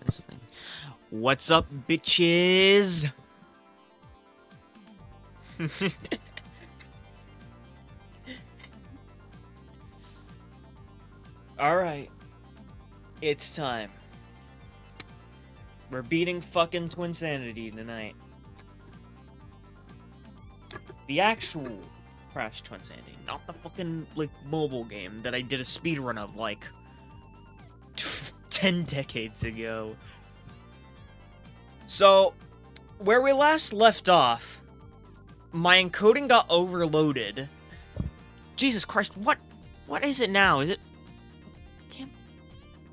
This thing. What's up, bitches? Alright. It's time. We're beating fucking Twinsanity tonight. The actual Crash Twinsanity, not the fucking, like, mobile game that I did a speedrun of, like, 10 decades ago. So, where we last left off, my encoding got overloaded. Jesus Christ, what is it now? Is it...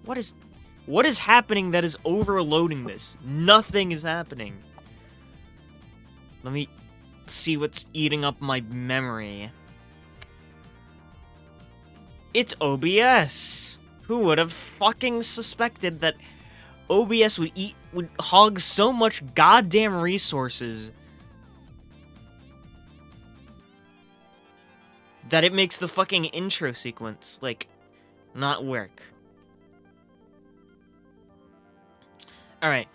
What is happening that is overloading this? Nothing is happening. Let me see what's eating up my memory. It's OBS. Who would have fucking suspected that OBS would hog so much goddamn resources that it makes the fucking intro sequence, like, not work. Alright,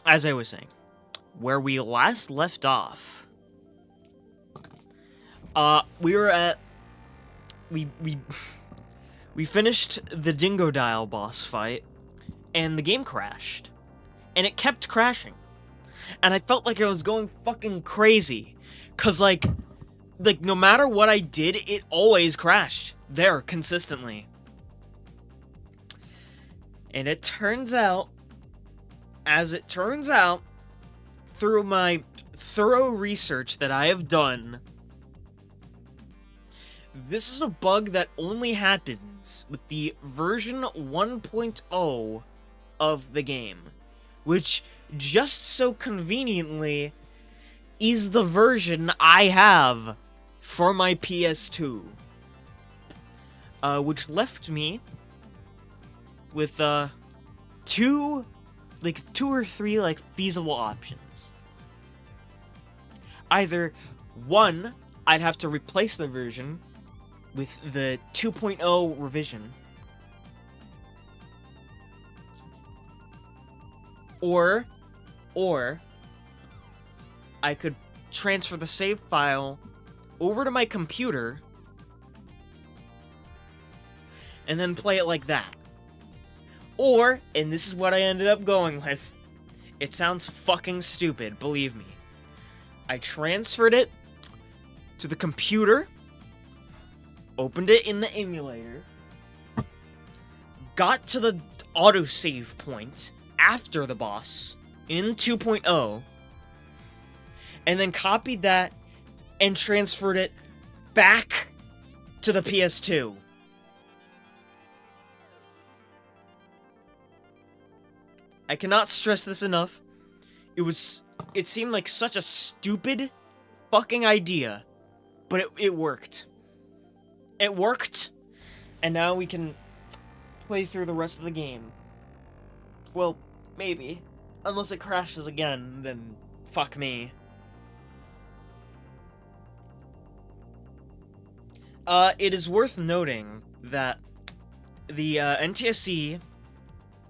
as I was saying, where we last left off, we were at, we finished the Dingodile boss fight, and the game crashed, and it kept crashing, and I felt like I was going fucking crazy, cause like, no matter what I did, it always crashed, there, consistently. And it turns out, through my thorough research that I have done, this is a bug that only happens with the version 1.0 of the game, which just so conveniently is the version I have for my PS2, which left me with two or three like feasible options. Either one, I'd have to replace the version with the 2.0 revision, or I could transfer the save file over to my computer and then play it like that. Or, and this is what I ended up going with, It sounds fucking stupid, believe me. I transferred it to the computer, opened it in the emulator, got to the autosave point after the boss in 2.0, and then copied that and transferred it back to the PS2. I cannot stress this enough. It seemed like such a stupid fucking idea, but it worked. It worked, and now we can play through the rest of the game. Well, maybe. Unless it crashes again, then fuck me. It is worth noting that the NTSC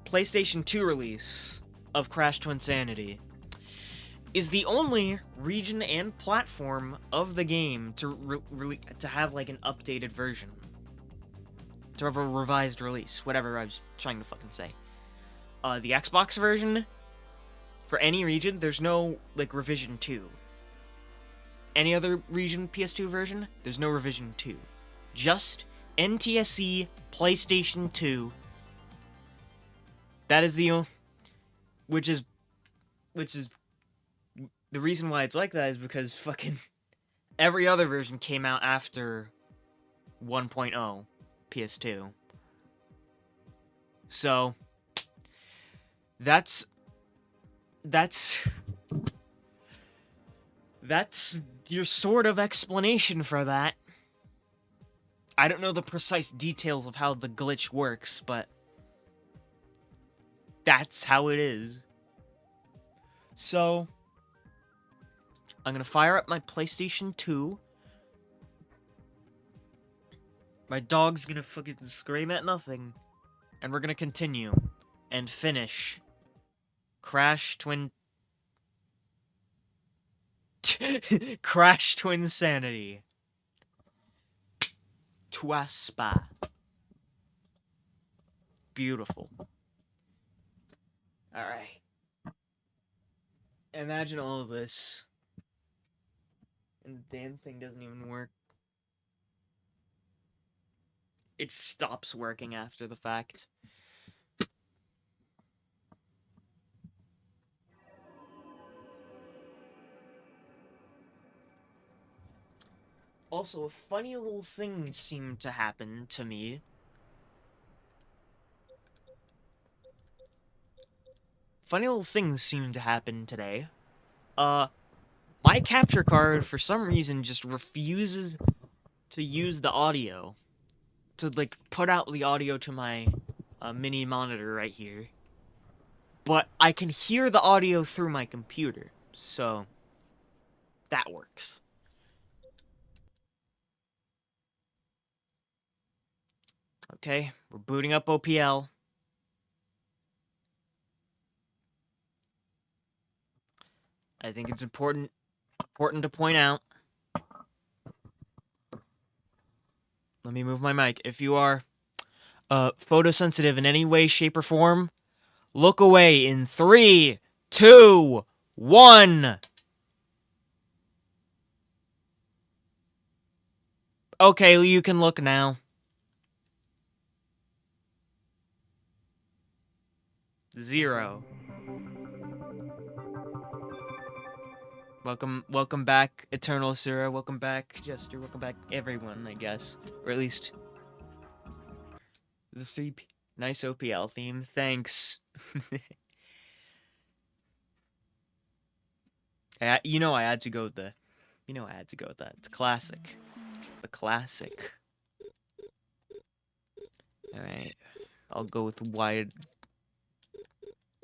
PlayStation 2 release of Crash Twinsanity is the only region and platform of the game to have like an updated version, to have a revised release, whatever I was trying to fucking say. The Xbox version, for any region, there's no like revision 2. Any other region PS2 version, there's no revision 2. Just NTSC PlayStation 2. That is the which is the reason why it's like that is because fucking every other version came out after 1.0 PS2. So that's your sort of explanation for that. I don't know the precise details of how the glitch works, but that's how it is. So I'm gonna fire up my PlayStation 2. My dog's gonna fucking scream at nothing. And we're gonna continue and finish Crash Twinsanity. Twaspa. Beautiful. Alright. Imagine all of this. And the damn thing doesn't even work. It stops working after the fact. Also, a funny little thing seemed to happen to me. Funny little things seemed to happen today. My capture card, for some reason, just refuses to use the audio. To, like, put out the audio to my mini monitor right here. But I can hear the audio through my computer. So, that works. Okay, we're booting up OPL. I think it's important to point out. Let me move my mic. If you are photosensitive in any way, shape, or form, look away in 3, 2, 1. Okay, you can look now. 0. Welcome back, Eternal Sura. Welcome back, Jester. Welcome back, everyone, I guess. Or at least the 3 nice OPL theme. Thanks. You know I had to go with that. It's classic. The classic. Alright. I'll go with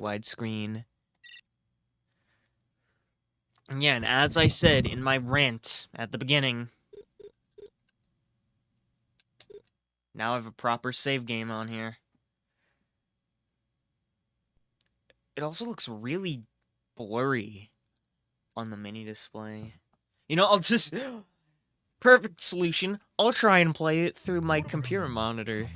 widescreen. And yeah, and as I said in my rant at the beginning, now I have a proper save game on here. It also looks really blurry on the mini display. You know, I'll just... Perfect solution. I'll try and play it through my computer monitor.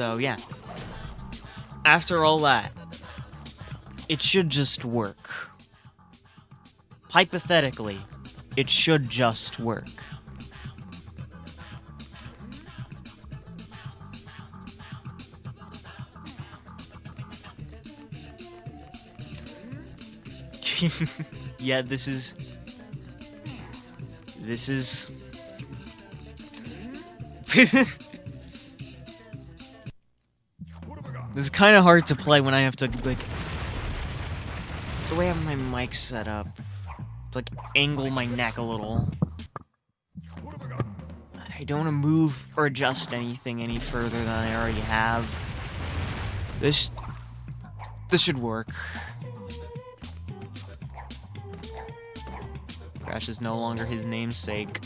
So, yeah. After all that, it should just work. Hypothetically, it should just work. Yeah, this is... This is kind of hard to play when I have to, like... The way I have my mic set up, to, like, angle my neck a little. I don't want to move or adjust anything any further than I already have. This should work. Crash is no longer his namesake.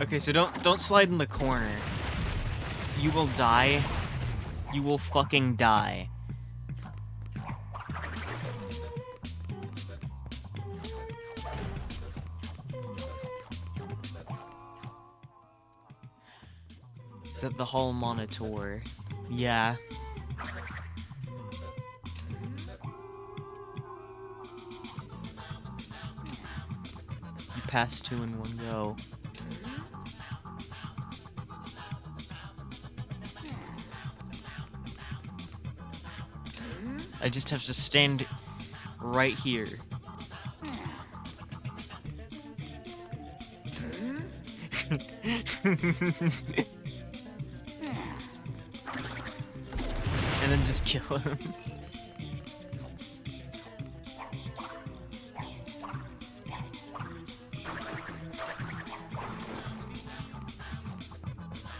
Okay, so don't slide in the corner. You will die. You will fucking die. Is that the hall monitor? Yeah. You passed 2 in one go. I just have to stand right here. And then just kill him.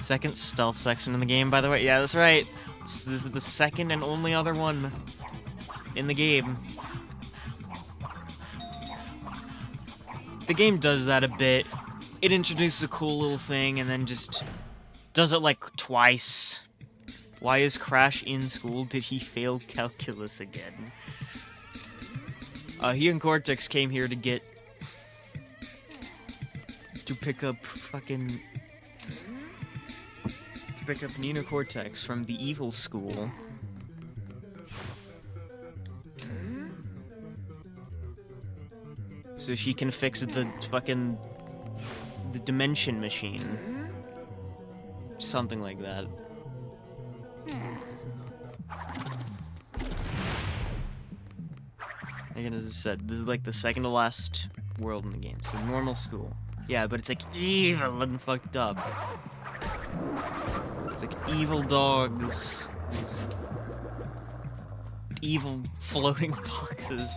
Second stealth section in the game, by the way. Yeah, that's right. This is the second and only other one in the game. The game does that a bit. It introduces a cool little thing and then just does it like twice. Why is Crash in school? Did he fail calculus again? He and Cortex came here to pick up fucking... to pick up Nina Cortex from the evil school. So she can fix the dimension machine. Something like that. Again, as I said, this is like the second to last world in the game. So normal school. Yeah, but it's like evil and fucked up. It's like evil dogs. These evil floating boxes.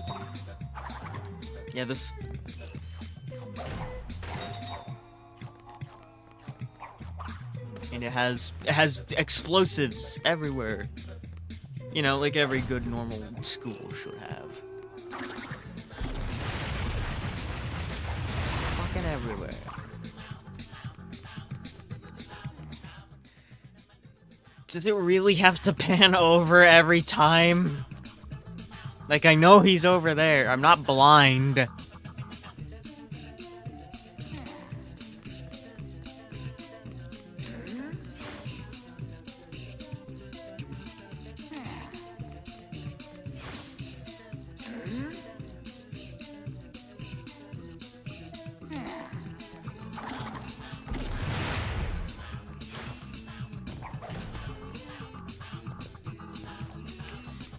Yeah, this... And it has explosives everywhere. You know, like every good normal school should have. Fucking everywhere. Does it really have to pan over every time? Like, I know he's over there. I'm not blind.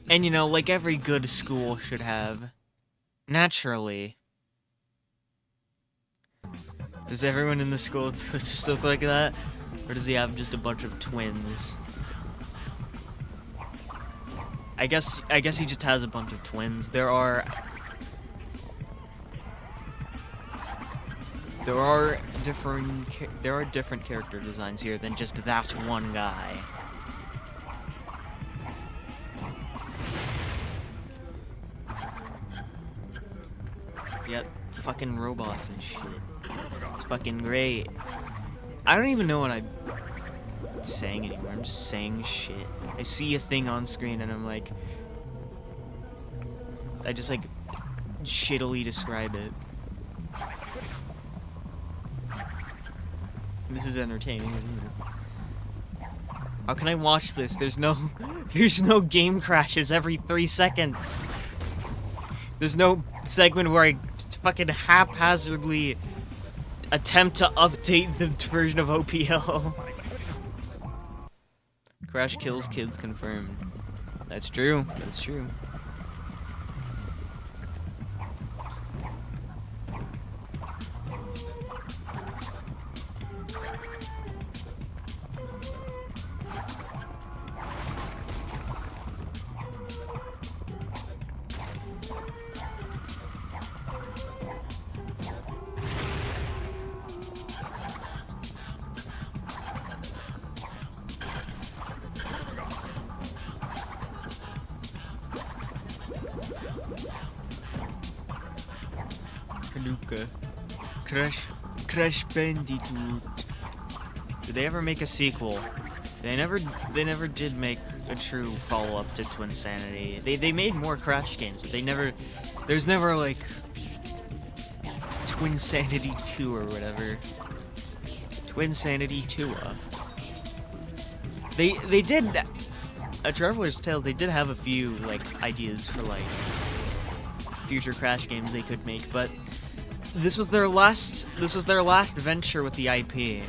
And, you know, like every good school should have, naturally. Does everyone in the school just look like that? Or does he have just a bunch of twins? I guess he just has a bunch of twins. There are There are different character designs here than just that one guy. Yep, fucking robots and shit. It's fucking great. I don't even know what I'm saying anymore. I'm just saying shit. I see a thing on screen and I'm like, I just like shittily describe it. This is entertaining, isn't it? How can I watch this? There's no game crashes every 3 seconds. There's no segment where I fucking haphazardly attempt to update the version of OPL. Crash kills kids confirmed. That's true. That's true. Crash Bandicoot. Did they ever make a sequel? They never did make a true follow-up to Twinsanity. They made more Crash games, but there's never like Twinsanity 2 or whatever. Twinsanity 2. They did a Traveler's Tale. They did have a few like ideas for like future Crash games they could make, but this was their last venture with the IP.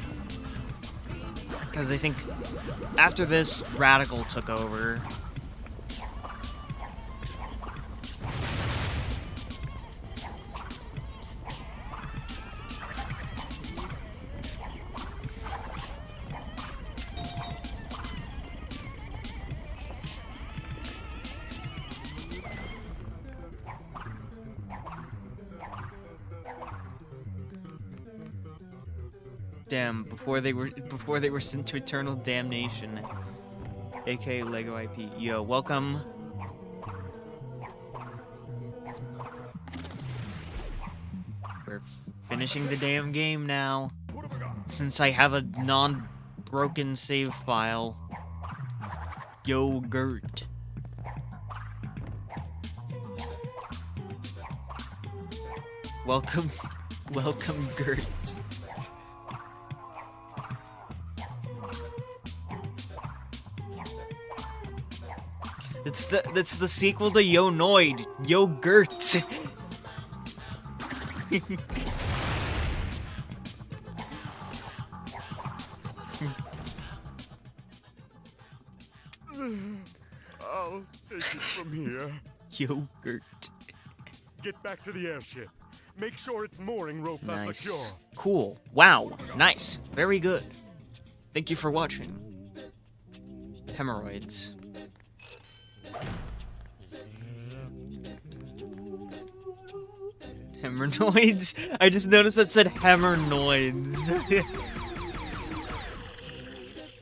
Because I think after this, Radical took over. Damn, before they were sent to eternal damnation, aka Lego IP. Yo, welcome. We're finishing the damn game now, since I have a non-broken save file. Yogurt. Welcome, Gert. That's the sequel to Yo Noid, Yogurt. I'll take it from here. Yogurt. Get back to the airship. Make sure its mooring ropes are secure. Cool. Wow. Nice. Very good. Thank you for watching. Hemorrhoids. Hemorrhoids? I just noticed that said hemorrhoids.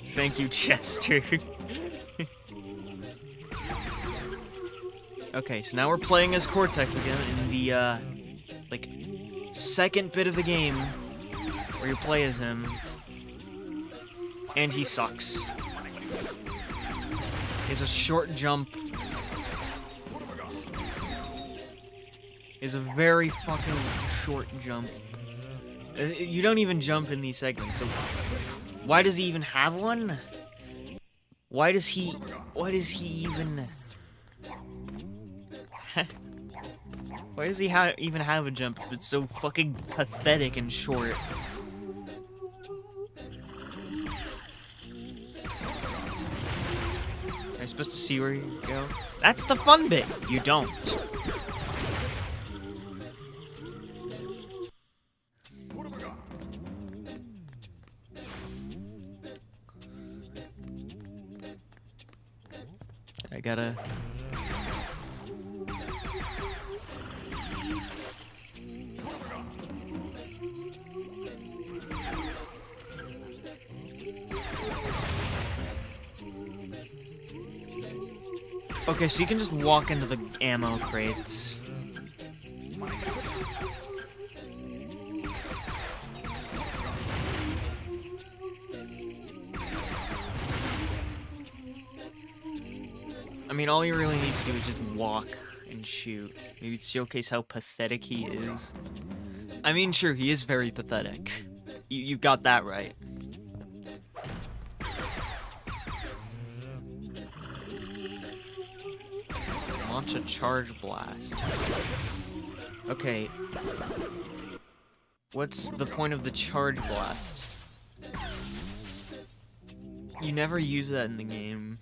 Thank you, Chester. Okay, so now we're playing as Cortex again in the, like, second bit of the game where you play as him. And he sucks. He has a short jump. Is a very fucking short jump. You don't even jump in these segments, so why does he even have one? Why does he even... Why does he even have a jump if it's so fucking pathetic and short? Am I supposed to see where you go? That's the fun bit! You don't. I gotta... Okay, so you can just walk into the ammo crates. I mean, all you really need to do is just walk and shoot. Maybe showcase how pathetic he is. I mean, sure, he is very pathetic. You got that right. Launch a charge blast. Okay. What's the point of the charge blast? You never use that in the game.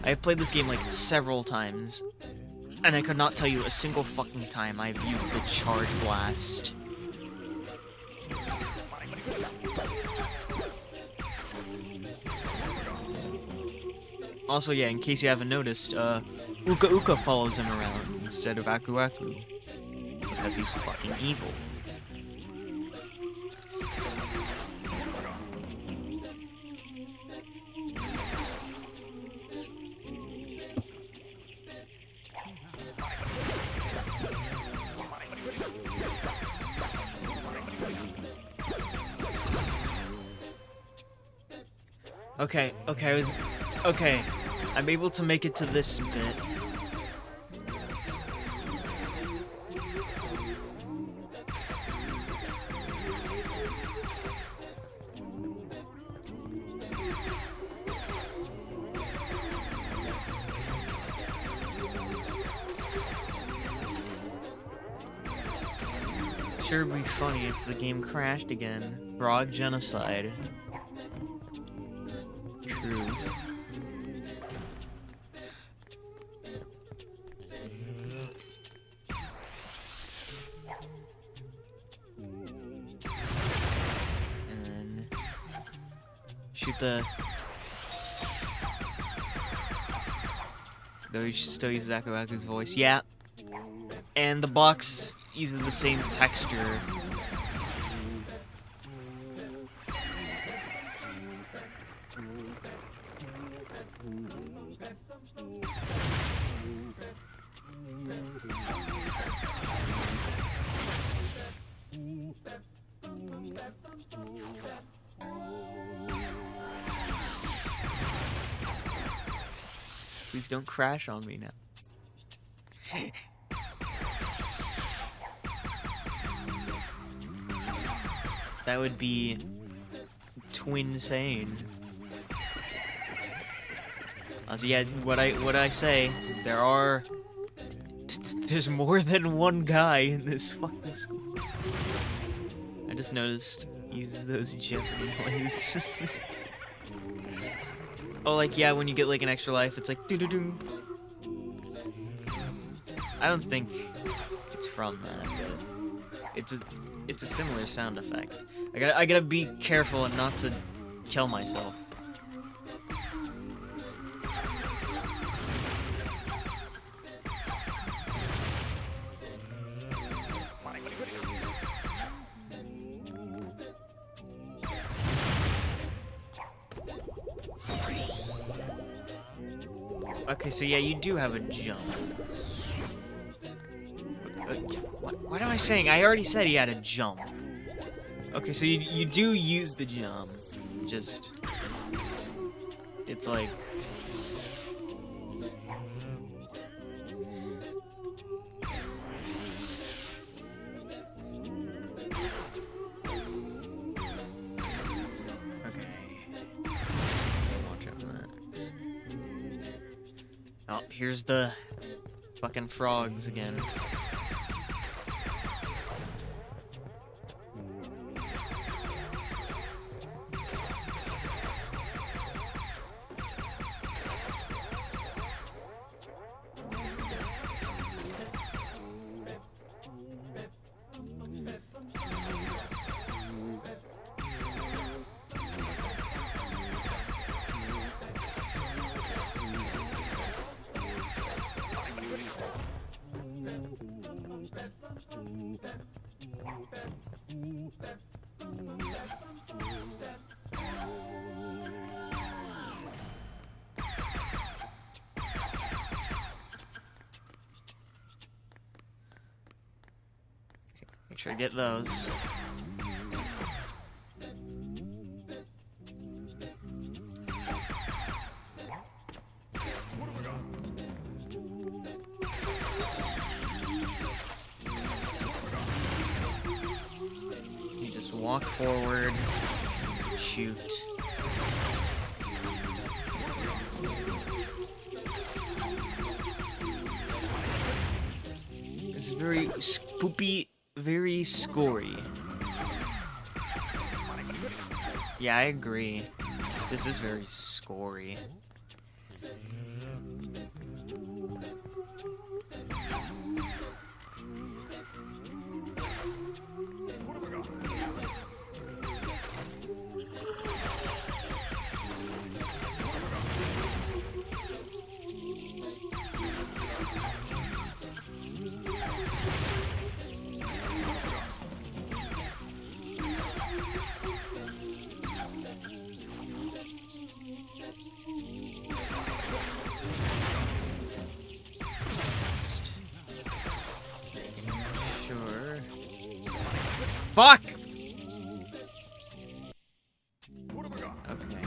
I've played this game like several times, and I could not tell you a single fucking time I've used the charge blast. Also, yeah, in case you haven't noticed, OUTTA follows him around instead of Aku Aku, because he's fucking evil. Okay, I'm able to make it to this bit. Sure would be funny if the game crashed again. Frog genocide. True. And then shoot the... Though he still uses Aku Aku's voice. Yeah. And the box uses the same texture. Please don't crash on me now. That would be Twinsane. Also, yeah, what I say, there's more than one guy in this fucking school. I just noticed he uses those Jeopardy noises. Oh, like, yeah, when you get like an extra life, it's like doo-doo-doo. I don't think it's from that, but it's a similar sound effect. I gotta be careful and not to kill myself. Okay, so yeah, you do have a jump. What am I saying? I already said he had a jump. Okay, so you do use the jump. Just... It's like... Oh, here's the fucking frogs again. Make sure to get those. You just walk forward, shoot. It's very spoopy, very scory. Yeah, I agree. This is very scory. Fuck! Okay.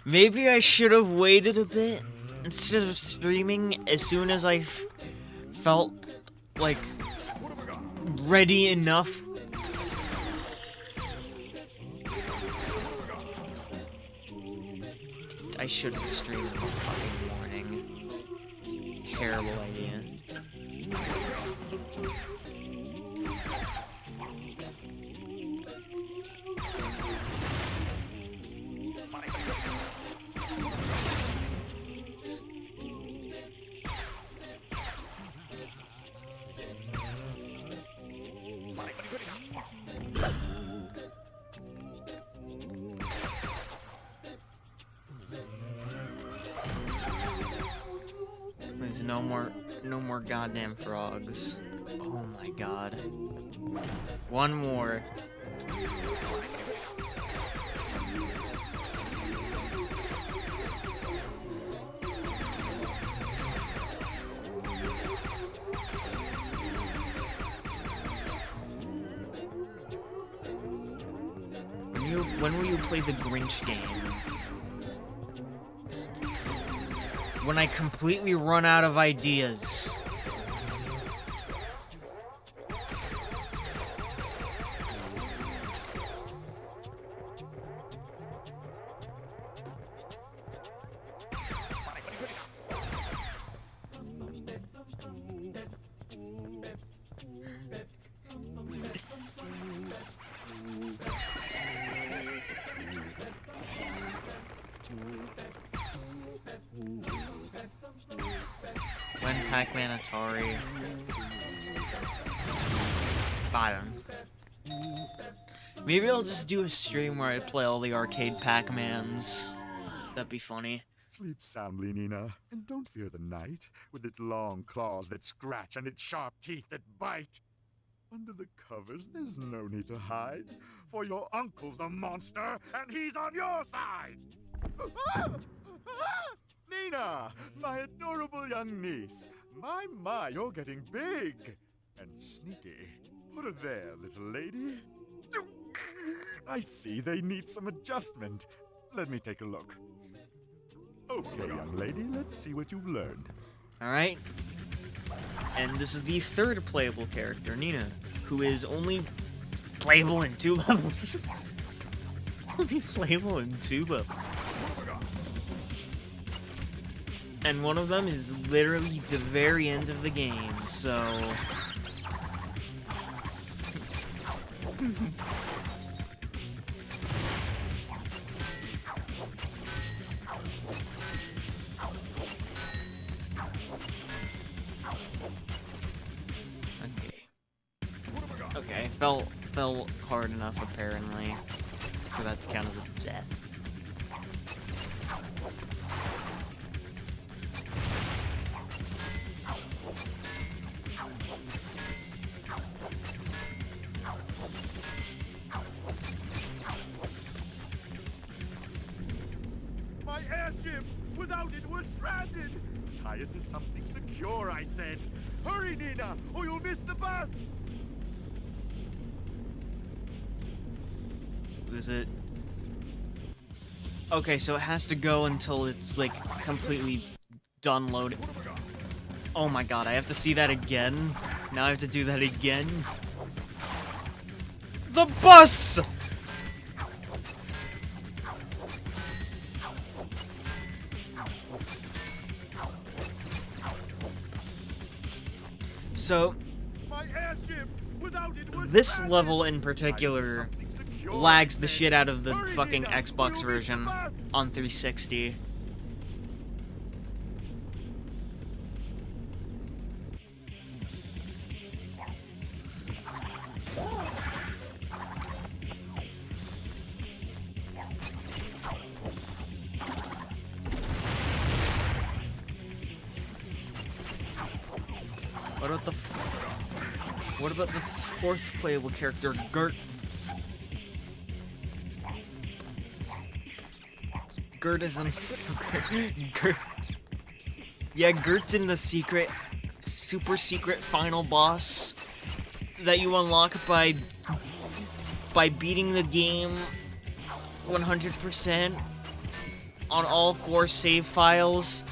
Maybe I should have waited a bit instead of streaming as soon as I felt like ready enough. I shouldn't stream in the fucking morning. Terrible idea. There's no more goddamn frogs. Oh my god. One more. When will you play the Grinch game? When I completely run out of ideas. When Pac-Man Atari. Bottom. Maybe I'll just do a stream where I play all the arcade Pac-Mans. That'd be funny. Sleep soundly, Nina, and don't fear the night, with its long claws that scratch and its sharp teeth that bite. Under the covers, there's no need to hide, for your uncle's a monster, and he's on your side! Nina, my adorable young niece. My, you're getting big and sneaky. Put her there, little lady. I see they need some adjustment. Let me take a look. Okay, young lady, let's see what you've learned. Alright. And this is the third playable character, Nina, who is only playable in 2 levels. Only playable in 2 levels. And one of them is literally the very end of the game, so... Okay, fell hard enough apparently for that to count as a death. My airship! Without it, we're stranded! Tie it to something secure, I said! Hurry, Nina, or you'll miss the bus! Is it? Okay, so it has to go until it's, like, completely done loading. Oh my god, I have to see that again? Now I have to do that again? The bus! So, My airship! Without it, we're this stranded! level in Tie it to particular something secure, lags I the said. shit out of the Hurry, fucking Nina, or Xbox you'll miss the version bus! on 360. What about the fourth playable character, Gert? Gert is in... Gert... Yeah, Gert's in the super secret final boss that you unlock by beating the game 100% on all 4 save files.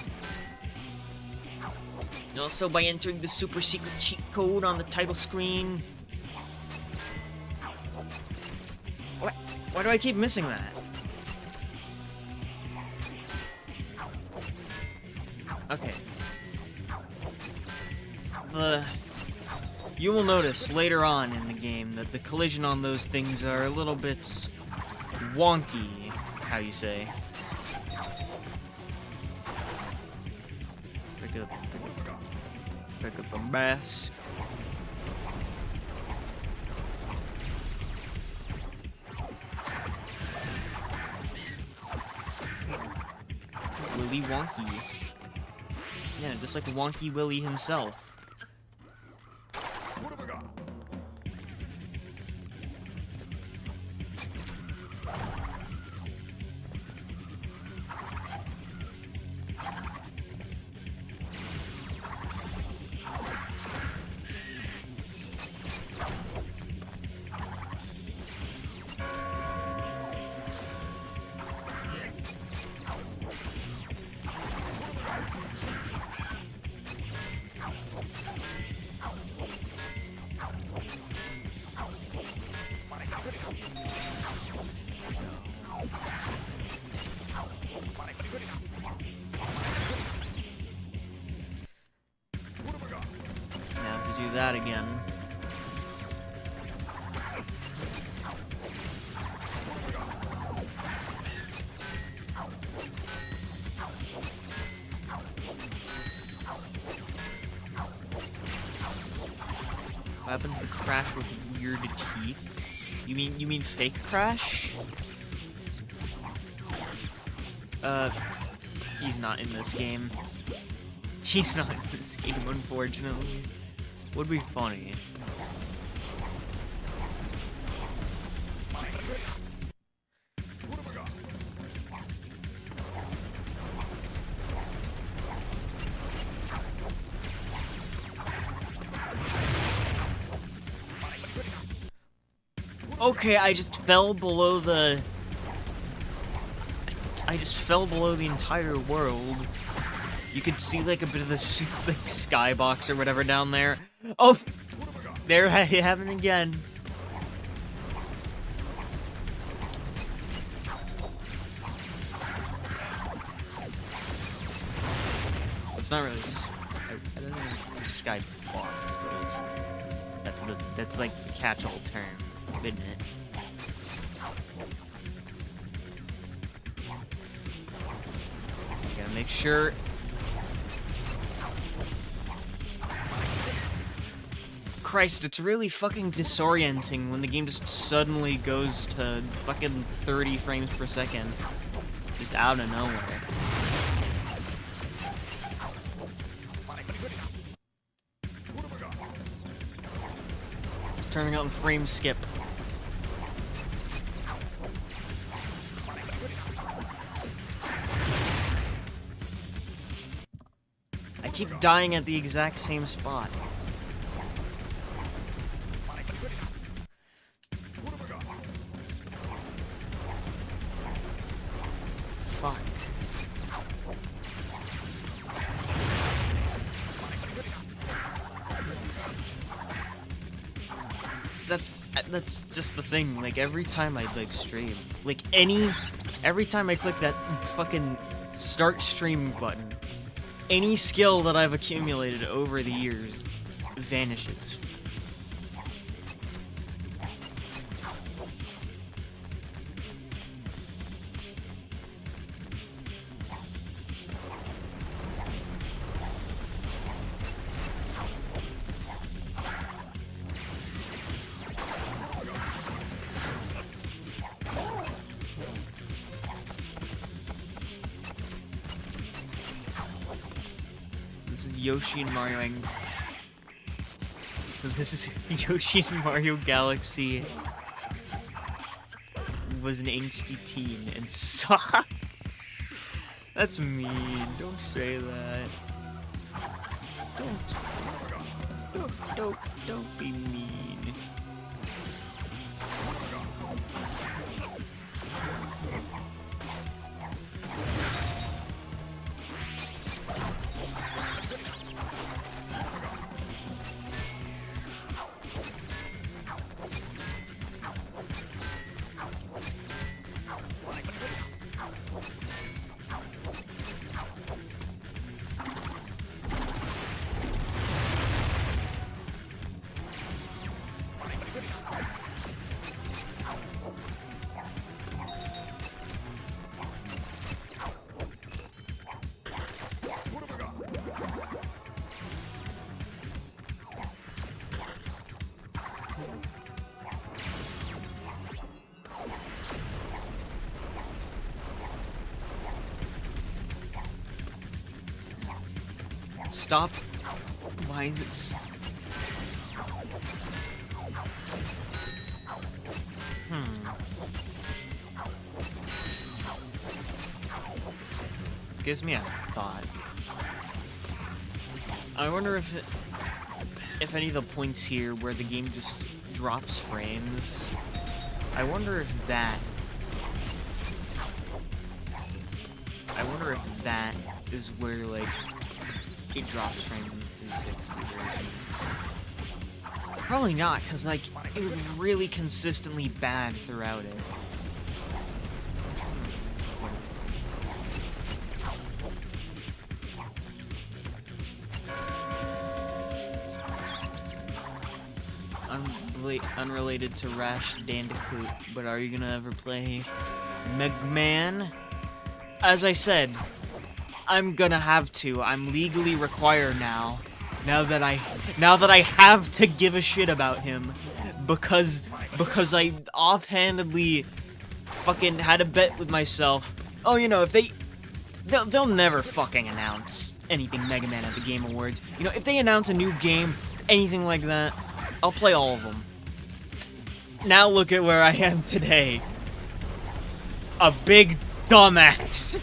And also by entering the super secret cheat code on the title screen. Why do I keep missing that? Okay. You will notice later on in the game that the collision on those things are a little bit wonky, how you say. Pick up a mask. Willy Wonky. Yeah, just like Wonky Willy himself. What have I got? Now to do that again. What happened to the Crash with weird teeth? You mean fake Crash? He's not in this game. He's not in this game, unfortunately. Would be funny. Okay, I just fell below the... I just fell below the entire world. You could see, like, a bit of the like, skybox or whatever down there. Oh! There I have it again. It's not really... I don't think it's skybox, but that's like the catch-all term, isn't it? Gotta make sure. Christ, it's really fucking disorienting when the game just suddenly goes to fucking 30 frames per second. Just out of nowhere. It's turning on frame skip. I keep dying at the exact same spot. Fuck. That's just the thing. Like every time I like stream, like every time I click that fucking start stream button, any skill that I've accumulated over the years vanishes. Yoshi and Mario. So this is Yoshi and Mario Galaxy was an angsty teen and sucked. That's mean. Don't say that. Don't be mean. Stop. Why this? This gives me a thought. I wonder if any of the points here where the game just drops frames, I wonder if that is where like it drops frames in the 360 version. Probably not, because like it was really consistently bad throughout it. Unrelated to Rash Bandicoot, but are you gonna ever play Mega Man? As I said, I'm gonna have to. I'm legally required now. Now that I have to give a shit about him, because I offhandedly fucking had a bet with myself. Oh, you know, if they'll never fucking announce anything Mega Man at the Game Awards. You know, if they announce a new game, anything like that, I'll play all of them. Now look at where I am today. A big dumbass.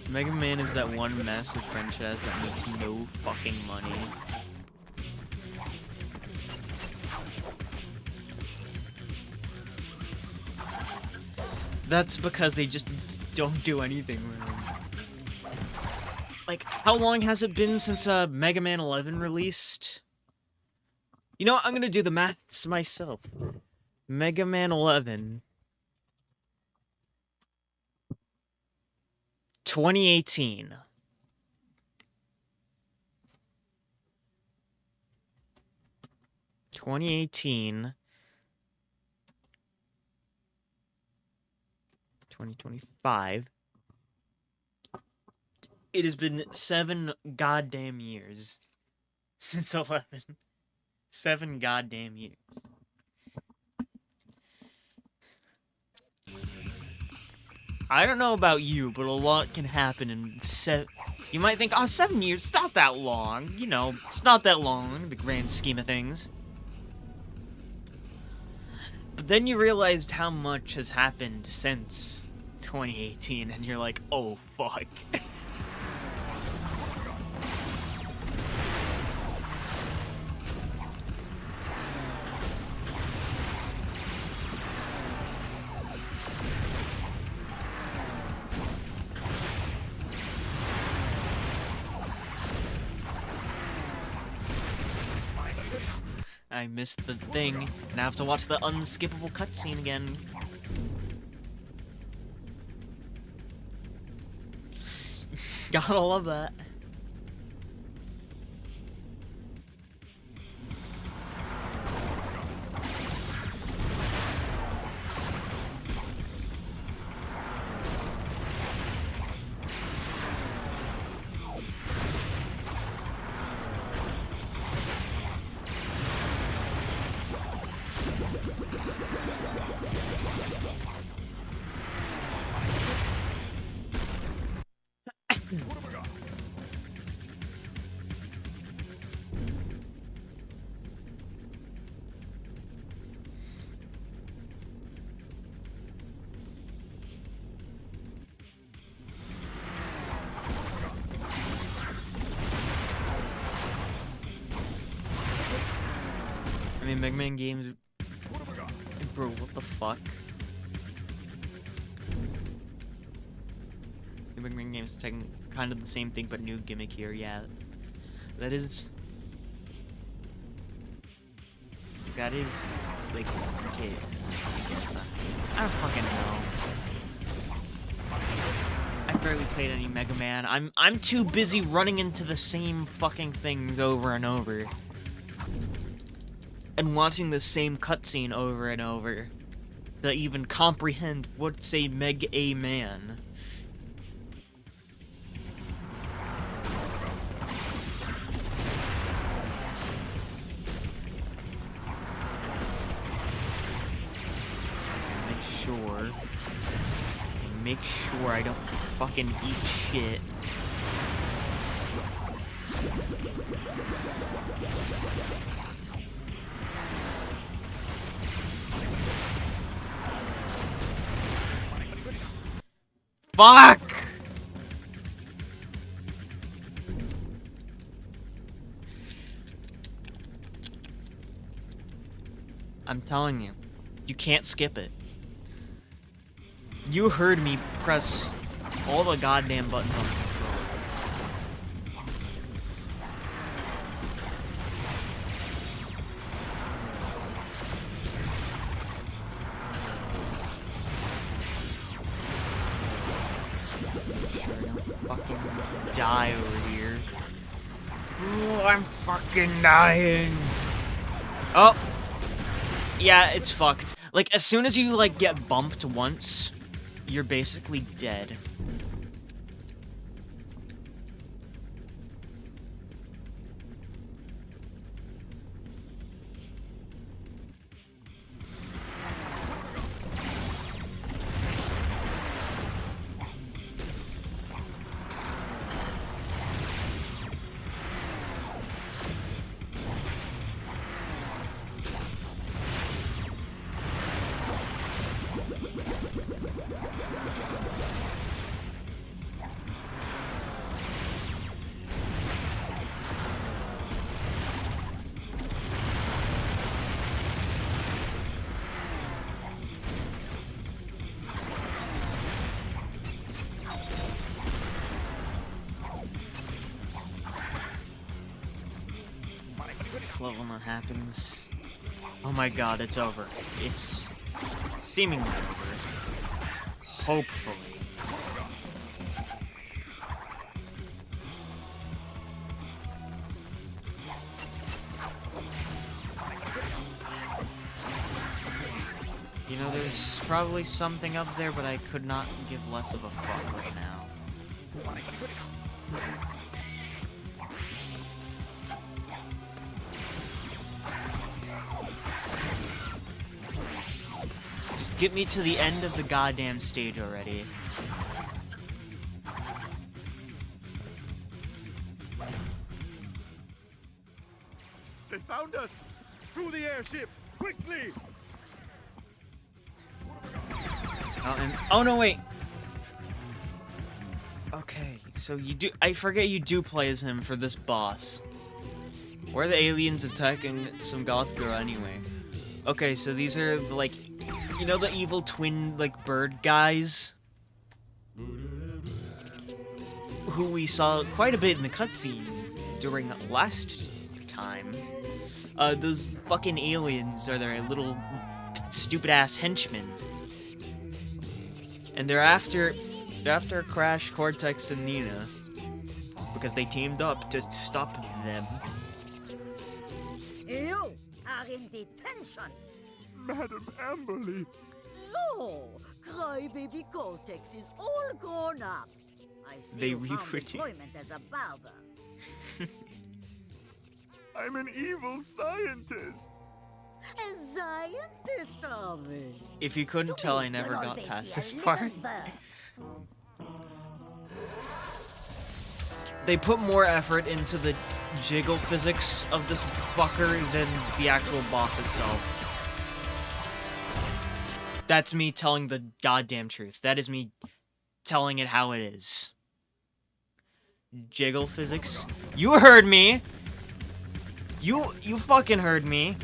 Mega Man is that one massive franchise that makes no fucking money. That's because they just don't do anything with them. Like, how long has it been since Mega Man 11 released? You know what? I'm gonna do the maths myself. Mega Man 11. 2018. (2018) 2025. It has been 7 goddamn years since 11. 7 goddamn years. I don't know about you, but a lot can happen in You might think, oh, 7 years, it's not that long. You know, it's not that long in the grand scheme of things. But then you realized how much has happened since 2018, and you're like, oh, fuck. I missed the thing, and I have to watch the unskippable cutscene again. Gotta love that. I mean, Mega Man games... Bro, what the fuck? The Mega Man games are kind of the same thing, but new gimmick here, yeah. That is, like, the case, I guess. I don't fucking know. I barely played any Mega Man. I'm too busy running into the same fucking things over and over. And watching the same cutscene over and over to even comprehend what's a Mega Man. Make sure I don't fucking eat shit. Fuck! I'm telling you, you can't skip it. You heard me press all the goddamn buttons on the controller. Sure I don't fucking die over here. Ooh, I'm fucking dying. Oh. Yeah, it's fucked. Like, as soon as you, like, get bumped once, you're basically dead. Love when that happens. Oh my god, it's over. It's seemingly over. Hopefully. You know, there's probably something up there, but I could not give less of a fuck right now. get me to the end of the goddamn stage already. They found us! To the airship! Quickly! Oh no, wait. Okay, so you do. I forget you do play as him for this boss. Where are the aliens attacking some goth girl anyway? Okay, so these are the, like, you know, the evil twin, like, bird guys? Who we saw quite a bit in the cutscenes during the last time. Those fucking aliens are their little stupid-ass henchmen. And they're after Crash, Cortex, and Nina. Because they teamed up to stop them. You are in detention. Madam Amberly! So, crybaby Cortex is all grown up. I see They you found re-switching. employment as a barber. I'm an evil scientist! A scientist, are we? If you couldn't To tell, me, I never you'll got always past be a this little part. bird. They put more effort into the jiggle physics of this fucker than the actual boss itself. That's me telling the goddamn truth. That is me telling it how it is. Jiggle physics? You heard me! You fucking heard me.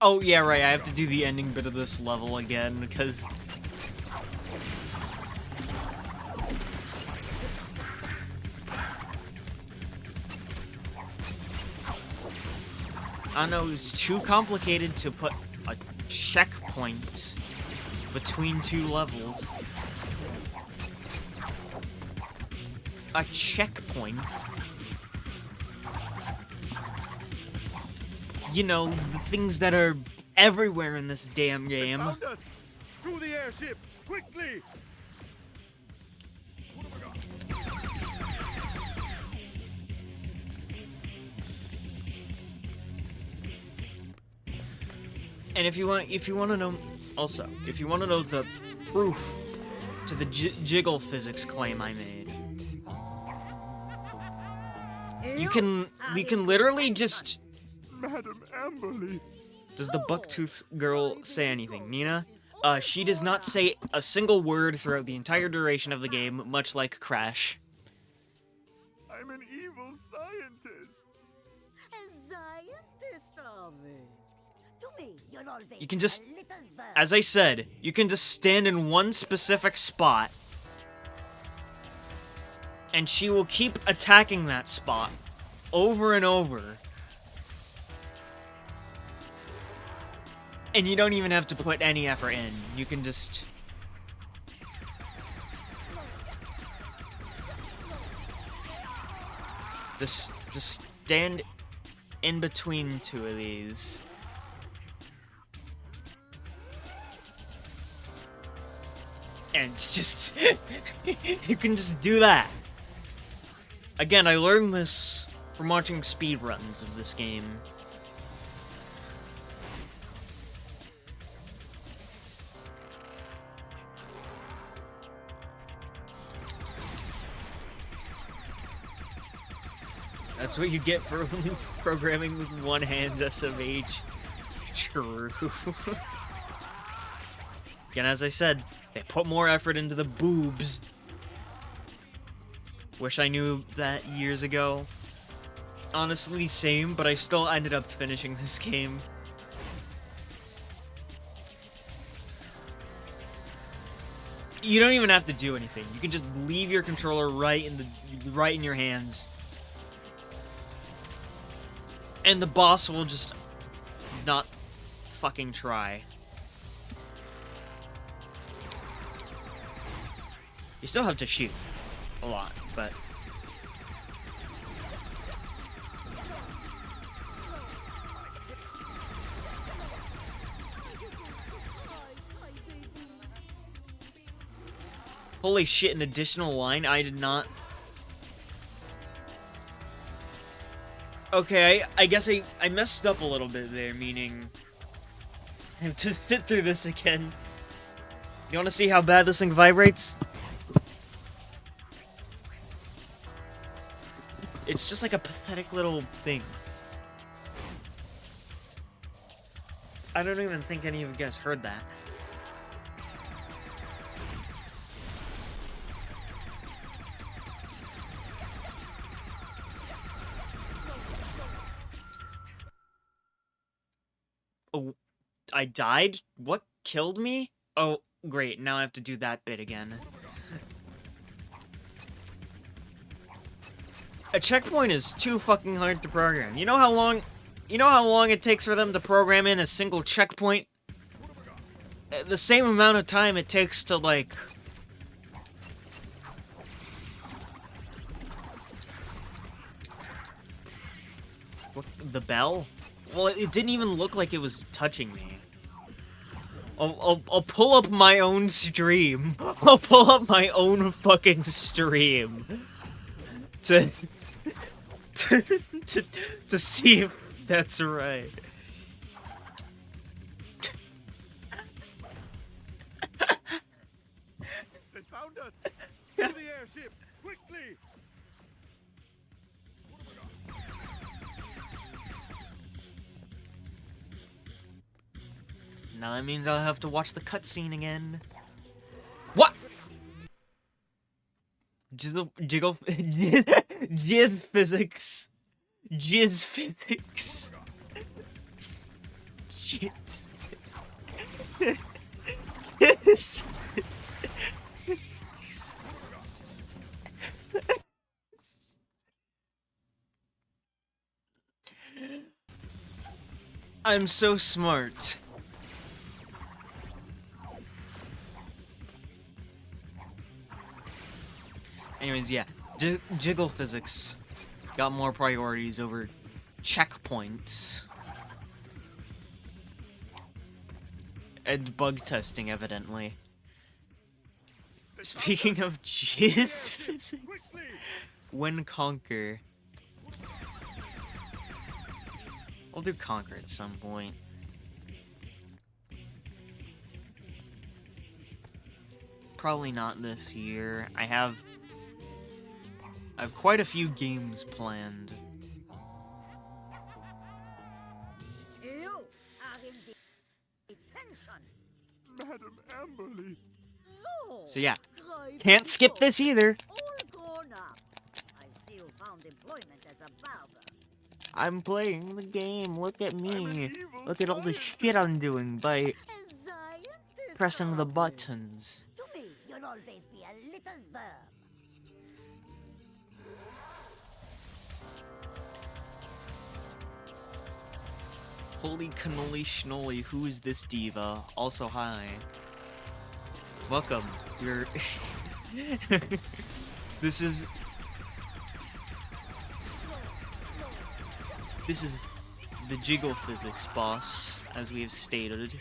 Oh, yeah, right, I have to do the ending bit of this level again, because... I don't know, it's too complicated to put a checkpoint between two levels. A checkpoint? You know, things that are everywhere in this damn game. Found us! To the airship! Quickly! And if you want to know, also, if you want to know the proof to the jiggle physics claim I made, we can literally just. Madam Amberly! Does the bucktooth girl say anything, Nina? She does not say a single word throughout the entire duration of the game, much like Crash. I'm an evil scientist! A scientist, are we? To me, you'll always You can be just, a little bird. as I said, you can just stand in one specific spot, and she will keep attacking that spot over and over. And you don't even have to put any effort in. You can just... Just stand in between two of these. And just... you can just do that. Again, I learned this from watching speedruns of this game. That's what you get for only programming with one hand, SMH. True. Again, as I said, they put more effort into the boobs. Wish I knew that years ago. Honestly, same, but I still ended up finishing this game. You don't even have to do anything. You can just leave your controller right in your hands. And the boss will just not fucking try. You still have to shoot a lot, but... Holy shit, an additional line? I did not... Okay, I guess I messed up a little bit there, meaning... I have to sit through this again. You wanna see how bad this thing vibrates? It's just like a pathetic little thing. I don't even think any of you guys heard that. Oh, I died? What killed me? Oh, great, now I have to do that bit again. A checkpoint is too fucking hard to program. You know how long it takes for them to program in a single checkpoint? The same amount of time it takes to, like... What, the bell? Well, it didn't even look like it was touching me. I'll pull up my own stream. I'll pull up my own fucking stream. To see if that's right. They found us! To the airship! Quickly! Now that means I'll have to watch the cutscene again. What? Jizz physics. Jizz physics. Jizz physics. I'm so smart. Anyways, yeah, jiggle physics got more priorities over checkpoints. And bug testing, evidently. Speaking of jizz physics, when Conquer. We'll do Conquer at some point. Probably not this year. I have quite a few games planned. You are in detention. Madam Amberly. So yeah, Cry can't baby skip this either. All grown up. I see you found employment as a barber. I'm playing the game. Look at I'm me. an evil Look at all the scientist. shit I'm doing by A scientist pressing the of you. buttons. To me, you'll always be a little verm. Holy cannoli schnoli, who is this diva? Also, hi. Welcome. We're... This is the jiggle physics boss, as we have stated.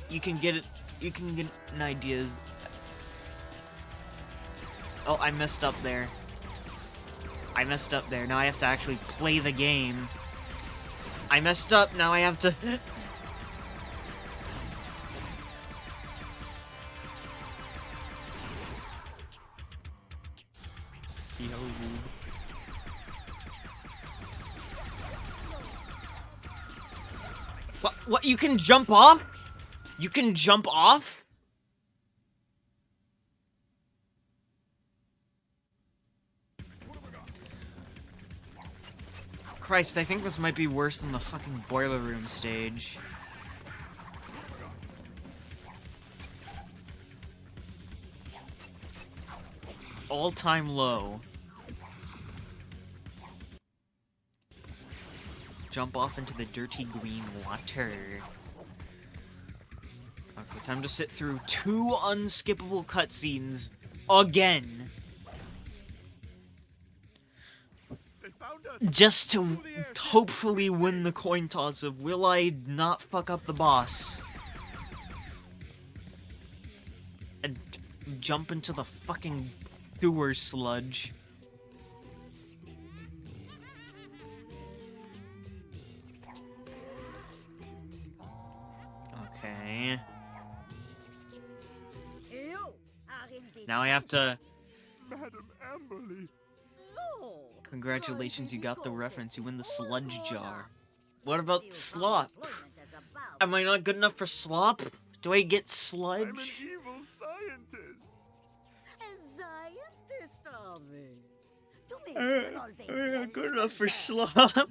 You can get an idea. Oh, I messed up there. Now I have to actually play the game. I messed up, now I have to... What? You can jump off? You can jump off? Christ, I think this might be worse than the fucking boiler room stage. All-time low. Jump off into the dirty green water. Okay, time to sit through 2 unskippable cutscenes again. They found us. Just to hopefully win the coin toss of will I not fuck up the boss? And jump into the fucking sewer sludge. Okay. You are in Now I have to... Madam Amberly. So, Congratulations, you got the Crybaby reference. You win the Cortex is all sludge grown jar. up. What about Still, slop? unemployment is about Am I not good enough for slop? Do I get I'm an sludge? evil scientist. a scientist of it. To me, you'll always be I'm a not good little enough for girl. slop. Alright.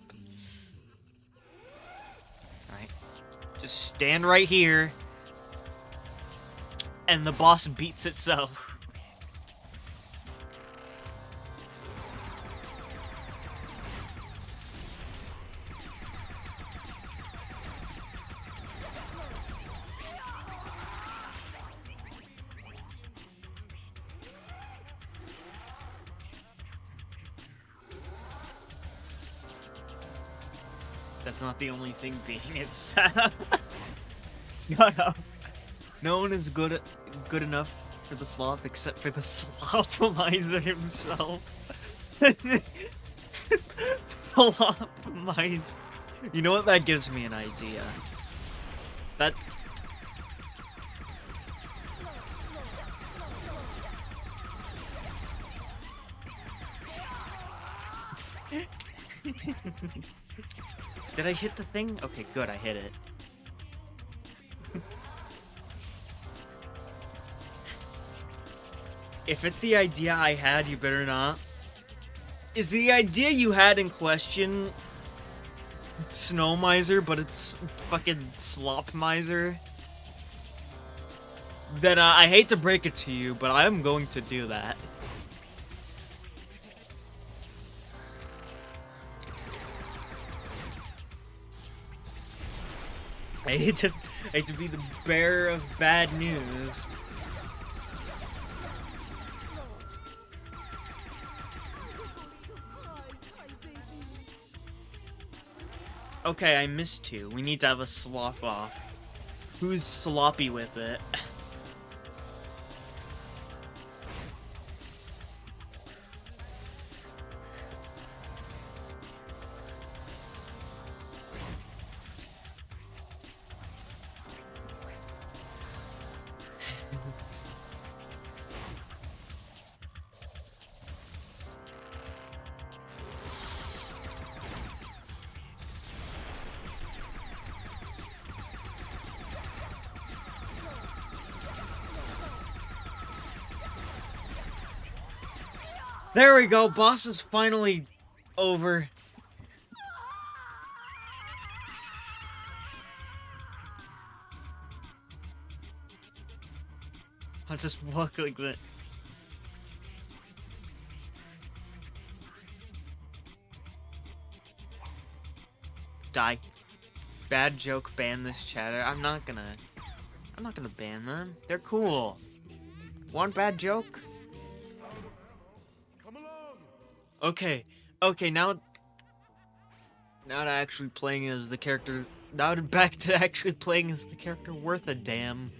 Just stand right here. And the boss beats itself. That's not the only thing being itself. No. No one is good enough for the slop except for the slopomizer himself. Slopomizer. You know what? That gives me an idea. That... Did I hit the thing? Okay, good, I hit it. If it's the idea I had, you better not. Is the idea you had in question Snow Miser, but it's fucking Slop Miser? Then I hate to break it to you, but I'm going to do that. I hate to be the bearer of bad news. Okay, I missed two. We need to have a slop off. Who's sloppy with it? There we go, boss is finally over. I'll just walk like that. Die. Bad joke, ban this chatter. I'm not gonna ban them. They're cool. One bad joke? Come along. Okay, now to actually playing as the character, now to back to actually playing as the character worth a damn.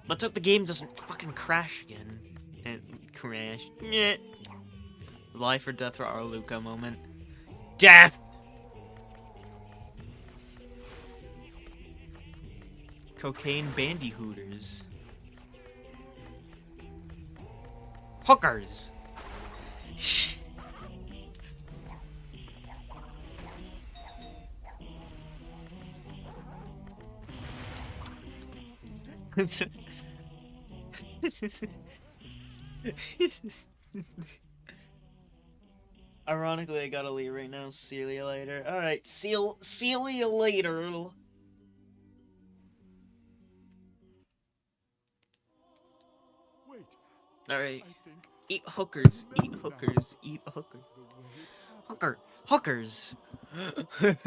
Let's hope the game doesn't fucking crash again. And crash. Nyeh. Life or death for our Luca moment. Death! Cocaine bandy hooters. Hookers! Ironically, I gotta leave right now. See you later. Alright, see you later. Wait, Alright. I think Eat hookers, eat hookers, eat hookers. the way it Hookers. Victor,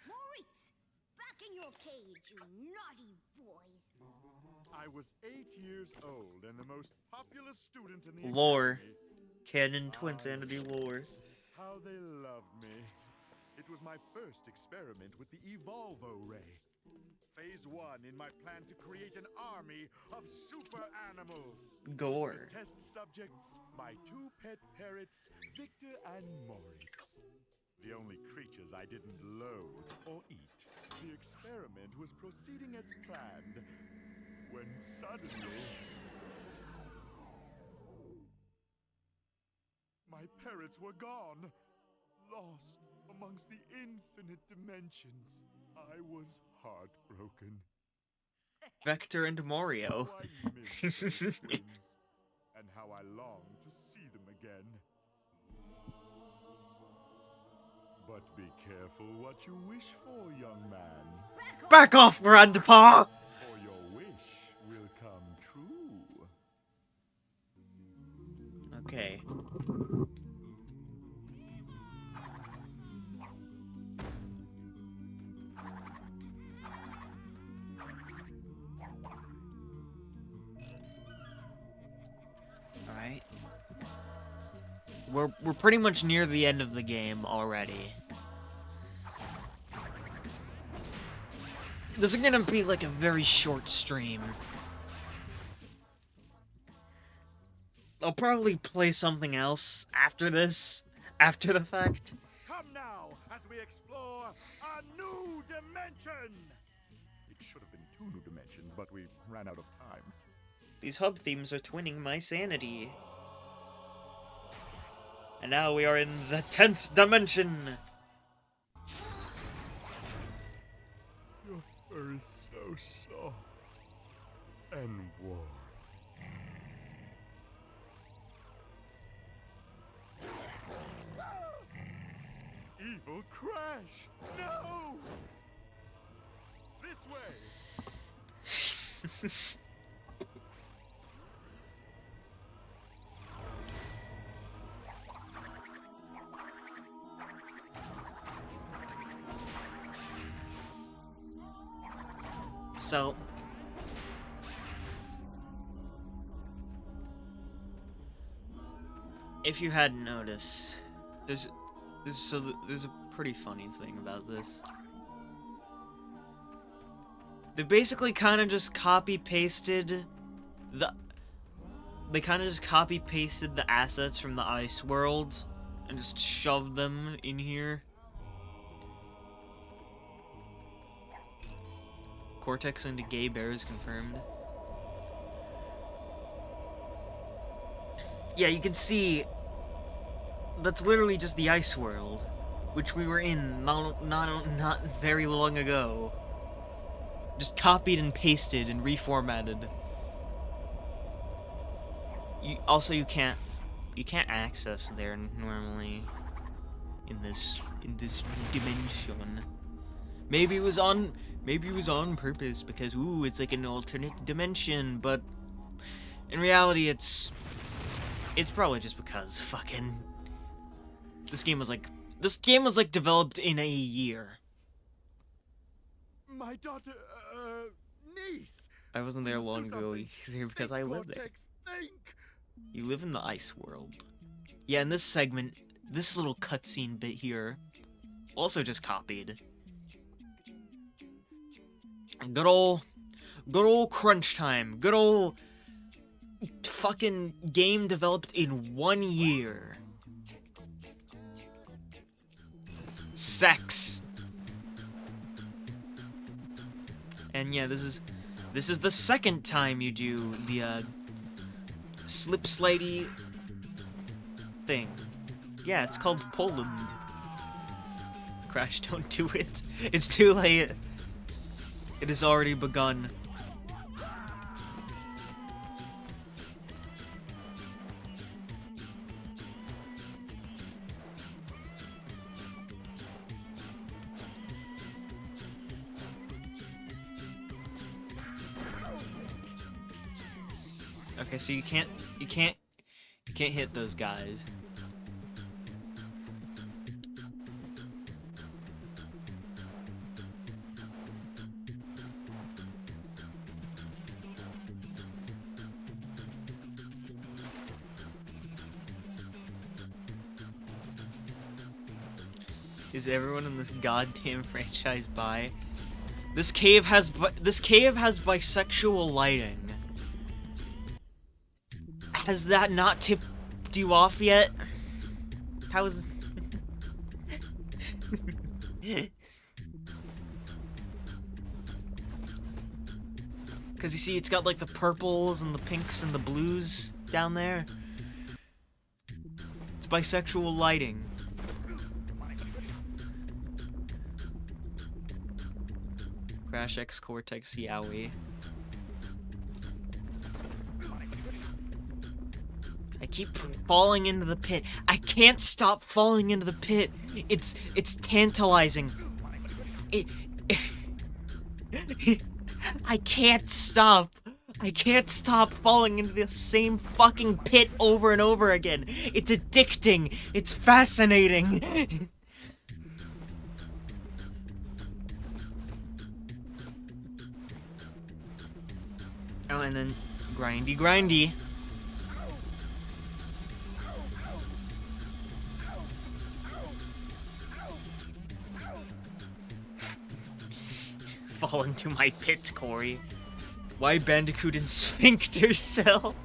Moritz, back in your cage, you naughty boys. I was 8 years old and the most popular student in the Lore. academy. Canon Twinsanity lore. How they loved me. It was my first experiment with the Evolvo Ray. Phase 1 in my plan to create an army of super animals. Gore. The test subjects, my 2 pet parrots, Victor and Moritz. the only creatures I didn't loathe or eat. The experiment was proceeding as planned, when suddenly... my parents were gone, lost amongst the infinite dimensions. I was heartbroken. Vector and Mario. How I miss those twins, and how I long to see them again. But be careful what you wish for, young man, Back off, Grandpa! or your wish will come true. Okay. Alright. We're pretty much near the end of the game already. This is gonna be like a very short stream. I'll probably play something else after this, after the fact. Come now, as we explore a new dimension! It should have been 2 new dimensions, but we ran out of time. These hub themes are twinning my sanity. And now we are in the 10th dimension! Your fur is so soft and warm. Evil Crash! No! This way! So... if you hadn't noticed, there's a pretty funny thing about this. They basically kind of just copy-pasted the assets from the Ice World and just shoved them in here. Cortex into Gay Bears confirmed. Yeah, you can see that's literally just the Ice World, which we were in not very long ago. Just copied and pasted and reformatted. You can't access there normally in this dimension. Maybe it was on purpose because it's like an alternate dimension, but in reality it's probably just because fucking this game was like developed in a year. My daughter, niece! I wasn't there Please do long ago something. either because I Think, lived there. Cortex, think! You live in the Ice World. Yeah, in this segment, this little cutscene bit here, also just copied. Good old crunch time. Good old fucking game developed in 1 year. Sex. And yeah, this is the second time you do the slip slidey thing. Yeah, it's called Poland. Crash, don't do it. It's too late. It has already begun. Okay, so you can't hit those guys. Is everyone in this goddamn franchise bi? This cave has bisexual lighting. Has that not tipped you off yet? How is... Because you see, it's got like the purples and the pinks and the blues down there. It's bisexual lighting. Crash X Cortex Yowie. I keep falling into the pit. I can't stop falling into the pit. It's tantalizing. I can't stop. I can't stop falling into the same fucking pit over and over again. It's addicting. It's fascinating. Oh, and then grindy. Fall into my pit, Corey. Why Bandicoot and Sphincter Cell?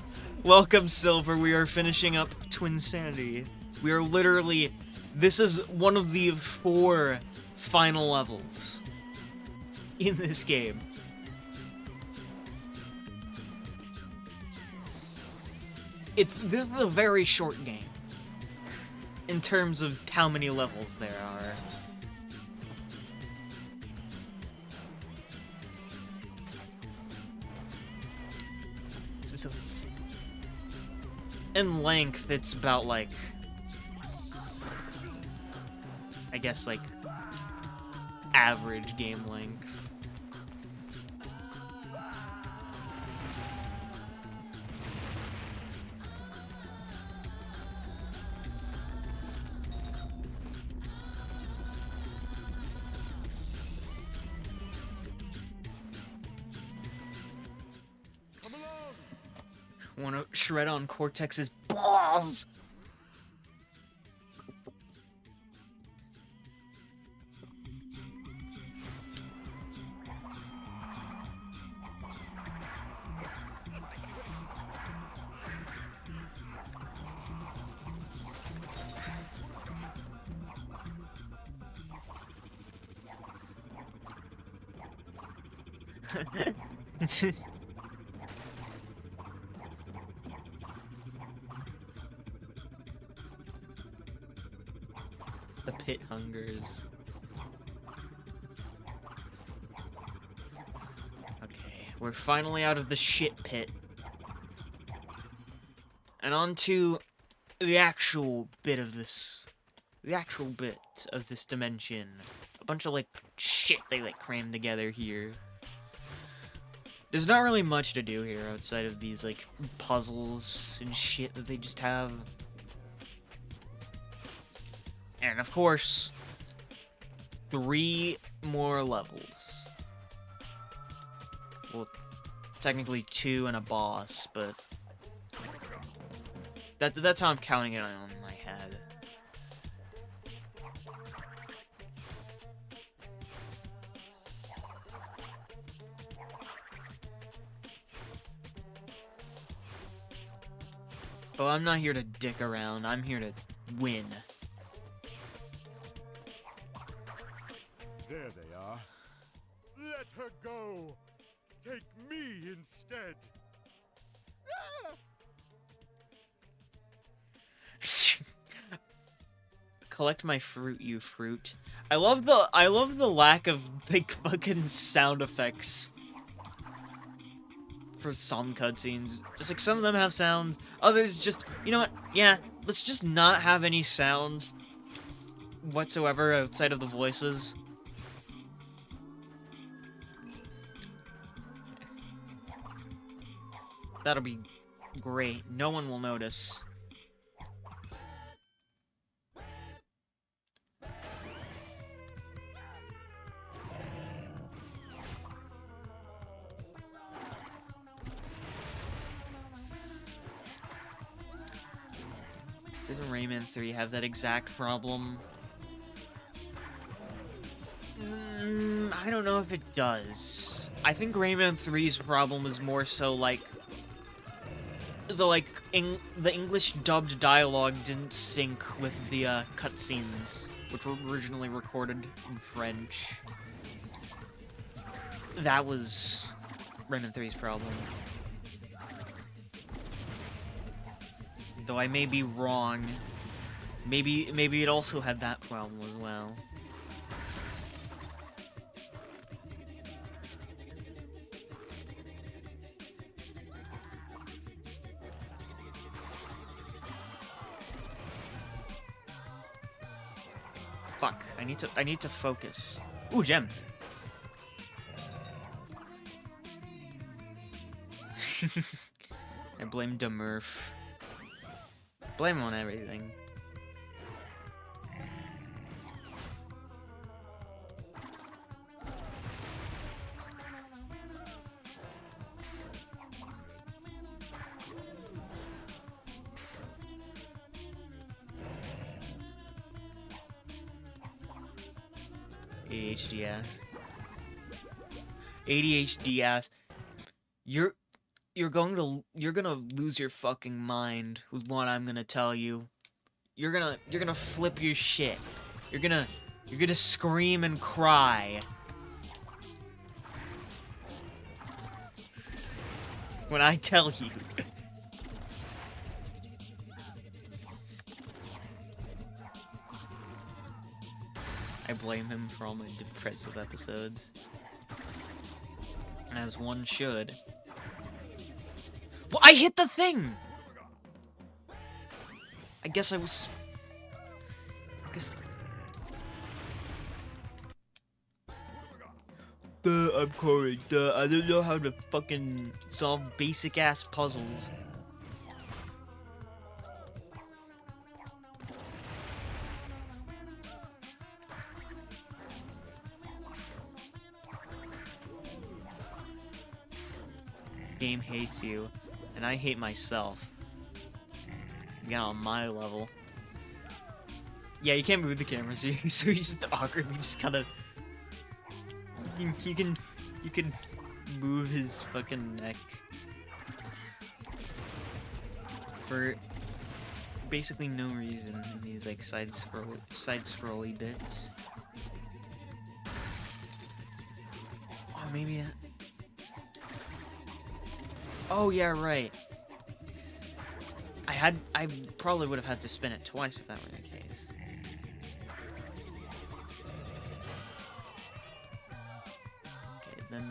Welcome, Silver. We are finishing up Twinsanity. We are literally... This is one of the 4 final levels in this game. This is a very short game in terms of how many levels there are. So in length, it's about like, I guess like average game length. Want to shred on Cortex's balls. The pit hungers. Okay, we're finally out of the shit pit. And on to the actual bit of this... The actual bit of this dimension. A bunch of, like, shit they, like, crammed together here. There's not really much to do here outside of these, like, puzzles and shit that they just have. And of course, 3 more levels. Well, technically 2 and a boss, but that's how I'm counting it on my head. But I'm not here to dick around, I'm here to win. There they are. Let her go. Take me instead. Collect my fruit, you fruit. I love the lack of like fucking sound effects for some cutscenes. Just like some of them have sounds, others just, you know what? Yeah, let's just not have any sounds whatsoever outside of the voices. That'll be great. No one will notice. Doesn't Rayman 3 have that exact problem? I don't know if it does. I think Rayman 3's problem is more so like the the English dubbed dialogue didn't sync with the cutscenes, which were originally recorded in French. That was Rayman 3's problem. Though I may be wrong. Maybe it also had that problem as well. Fuck, I need to focus. Ooh, gem. I blame Demurf. Blame him on everything. ADHD ass. ADHD ass. You're gonna lose your fucking mind with what I'm gonna tell you. You're gonna flip your shit. You're gonna scream and cry when I tell you. I blame him for all my depressive episodes. As one should. Well, I hit the thing! I guess I'm Corey. I don't know how to fucking solve basic-ass puzzles. Game hates you, and I hate myself. Get on my level. Yeah, you can't move the camera, so you just awkwardly just kind of. You can move his fucking neck for basically no reason in these like side scrolly bits. Oh, maybe. Oh yeah, right. I probably would have had to spin it twice if that were the case. Okay, then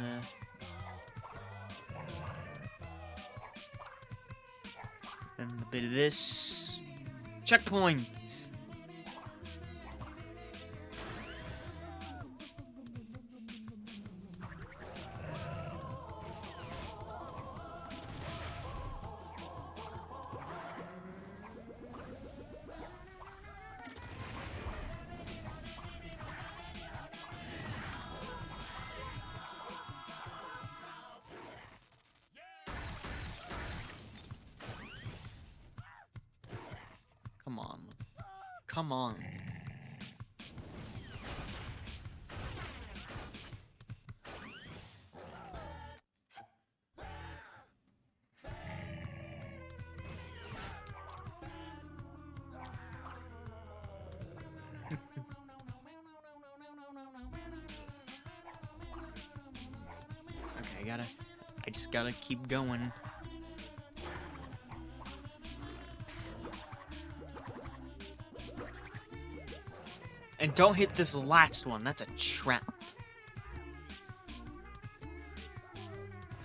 a bit of this. Checkpoint! Come on. Come on. Okay, I just gotta keep going. And don't hit this last one, that's a trap.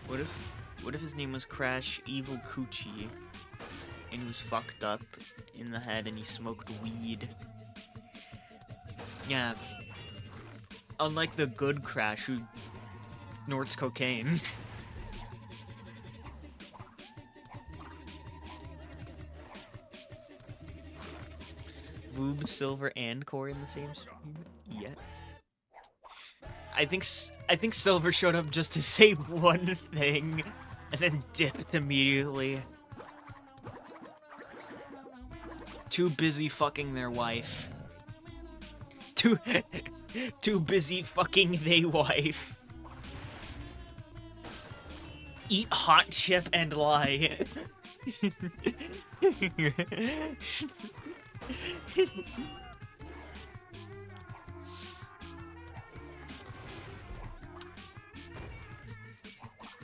What if his name was Crash Evil Coochie, and he was fucked up in the head and he smoked weed? Yeah. Unlike the good Crash who snorts cocaine. Woob, Silver, and Corey in the same stream? Yeah. I think Silver showed up just to say one thing, and then dipped immediately. Too busy fucking their wife. Too busy fucking they wife. Eat hot chip and lie.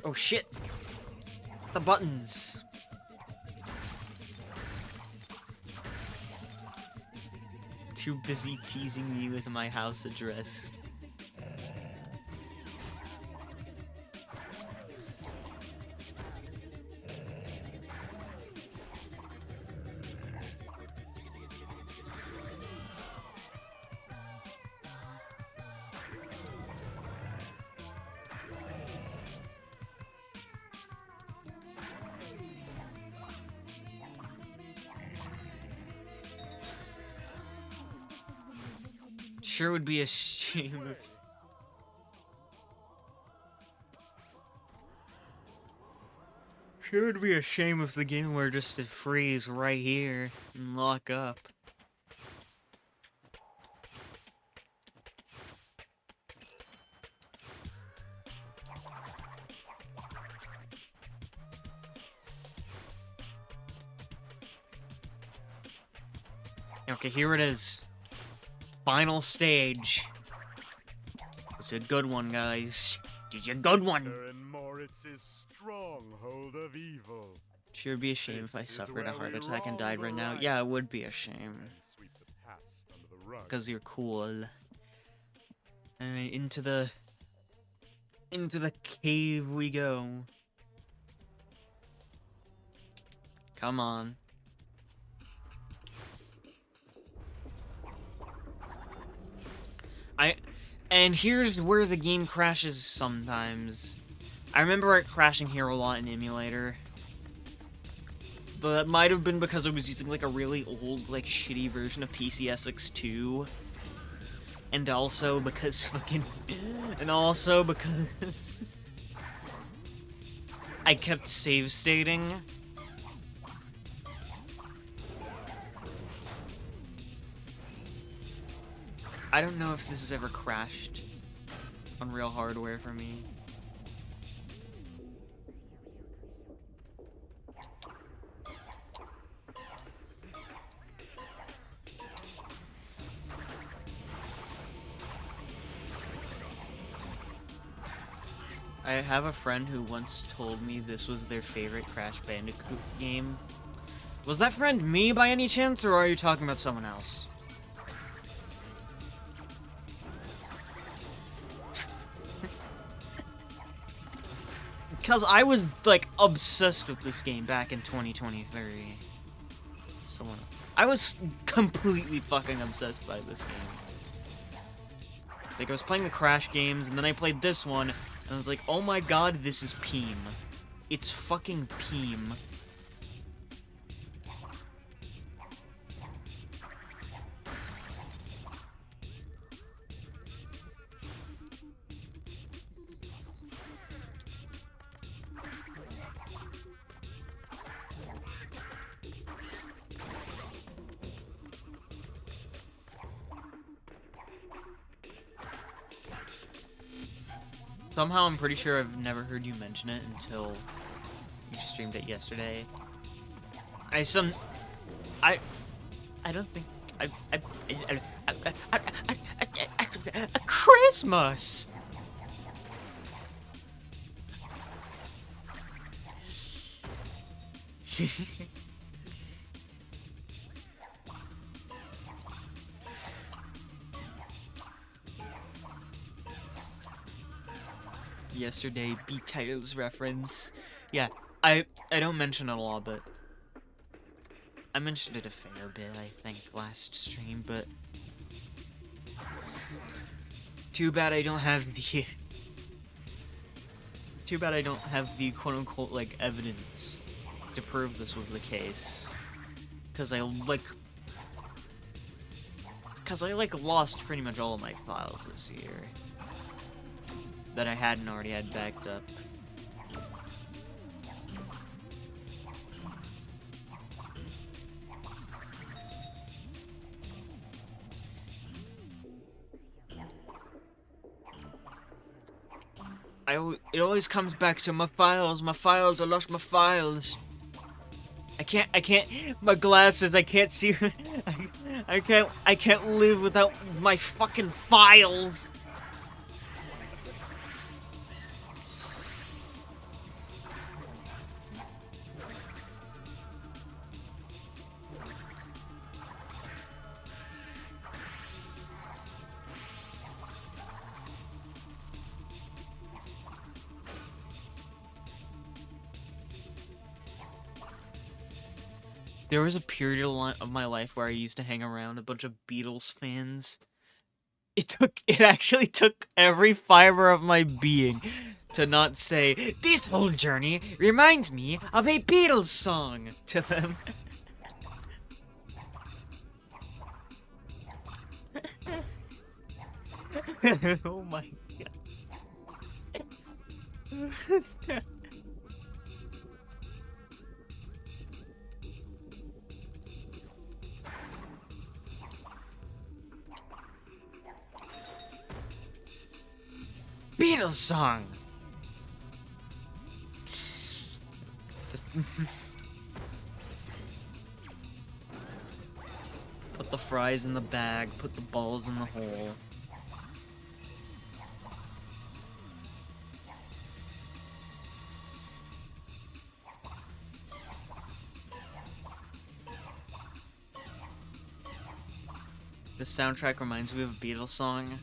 Oh shit! The buttons! Too busy teasing me with my house address. Sure would be a shame if... Sure would be a shame if the game were just to freeze right here and lock up. Okay, here it is. Final stage. It's a good one, guys. It's a good one. And Moritz's stronghold of evil. Sure would be a shame if I This is suffered a where heart we attack and wrong died the right now. Yeah, it rights would be a shame. and sweep the past under the rug. Because you're cool. Alright, into the cave we go. Come on. And here's where the game crashes sometimes. I remember it crashing here a lot in emulator. But that might have been because I was using like a really old, like shitty version of PCSX2. And also because I kept save stating. I don't know if this has ever crashed on real hardware for me. I have a friend who once told me this was their favorite Crash Bandicoot game. Was that friend me by any chance, or are you talking about someone else? Because I was, like, obsessed with this game back in 2023. I was completely fucking obsessed by this game. Like, I was playing the Crash games, and then I played this one, and I was like, oh my god, this is Peem. It's fucking Peem. Somehow I'm pretty sure I've never heard you mention it until you streamed it yesterday. I don't think Christmas. Yesterday, B-Tales reference. Yeah, I don't mention it a lot, but I mentioned it a fair bit, I think, last stream, but too bad I don't have the quote-unquote, like, evidence to prove this was the case. Because I lost pretty much all of my files this year that I hadn't already had backed up. It always comes back to my files, I lost my files. I can't, my glasses, I can't see, I can't live without my fucking files. There was a period of my life where I used to hang around a bunch of Beatles fans. It actually took every fiber of my being to not say, "This whole journey reminds me of a Beatles song" to them. Oh my god. Beatles song. Just put the fries in the bag, put the balls in the hole. This soundtrack reminds me of a Beatles song.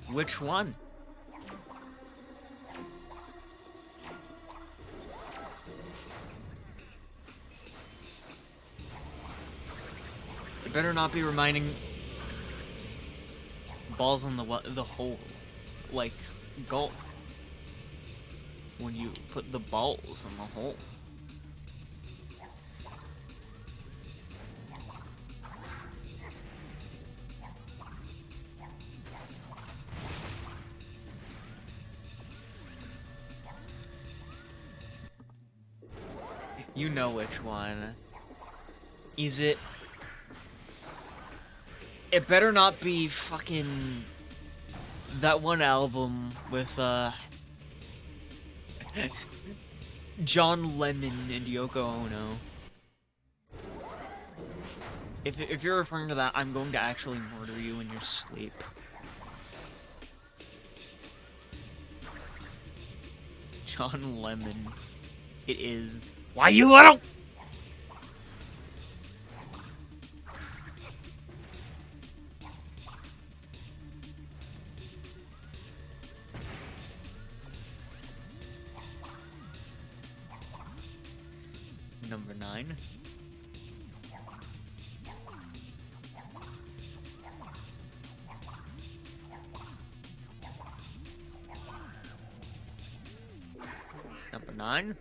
Which one? It better not be reminding balls on the hole, like golf. When you put the balls in the hole. You know which one. Is it? It better not be fucking that one album with John Lennon and Yoko Ono. If you're referring to that, I'm going to actually murder you in your sleep. John Lemon. It is. Why, you little? Number 9. Number 9.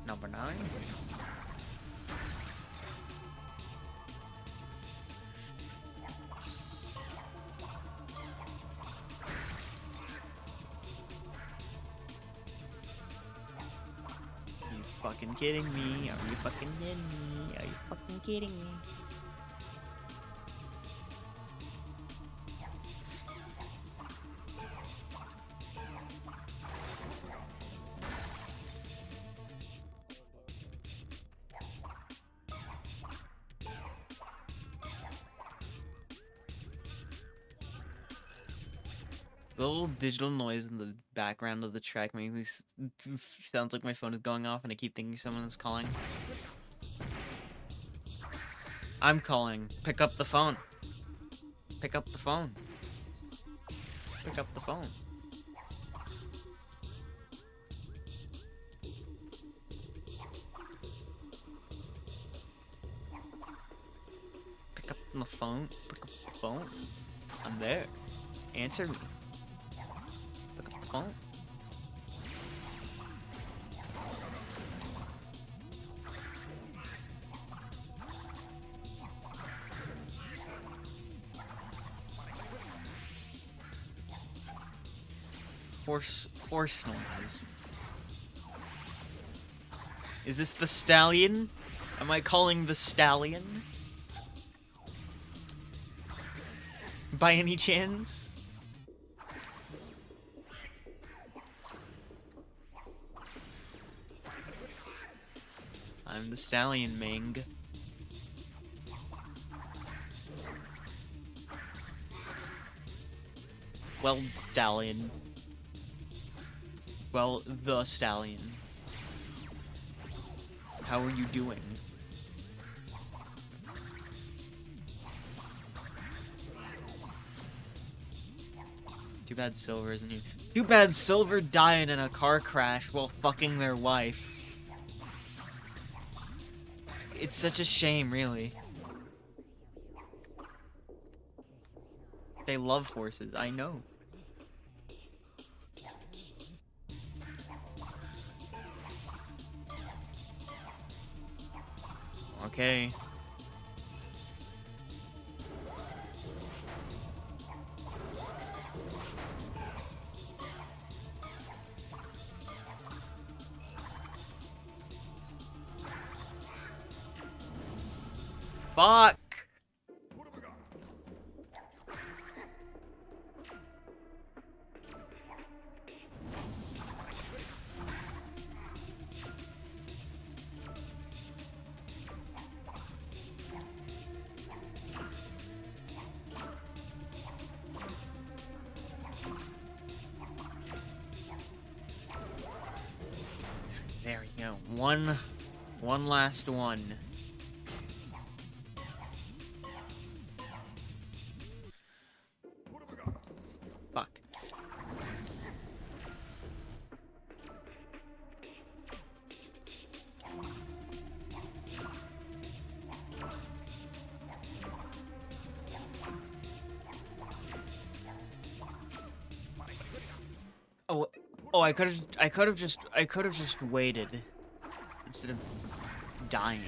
Number 9. Are you fucking kidding me? Are you fucking kidding me? Are you fucking kidding me? The little digital noise in the background of the track makes me sounds like my phone is going off and I keep thinking someone is calling. I'm calling. Pick up the phone. Pick up the phone. Pick up the phone. Pick up the phone. Pick up the phone. I'm there. Answer me. Pick up the phone. Horse noise. Is this the stallion? Am I calling the stallion? By any chance? I'm the stallion, Ming. Well, stallion. Well, the stallion. How are you doing? Too bad Silver isn't here. Too bad Silver died in a car crash while fucking their wife. It's such a shame, really. They love horses, I know. Okay. Fuck! There we go. One last one. Fuck. Oh, I could have just waited instead of dying.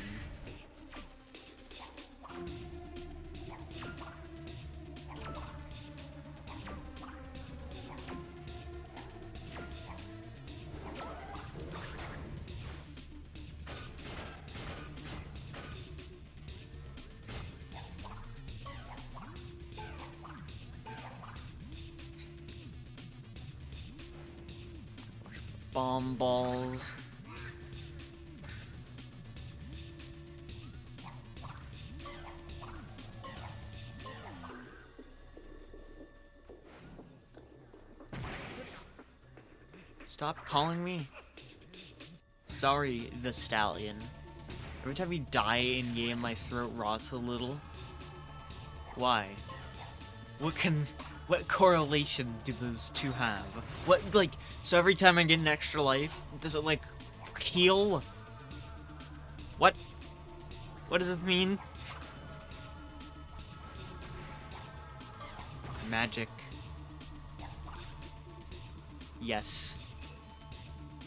Bomb balls. Stop calling me. Sorry, the stallion. Every time you die in game, my throat rots a little. Why? What correlation do those two have? What, like, so every time I get an extra life, does it, like, heal? What? What does it mean? Magic. Yes.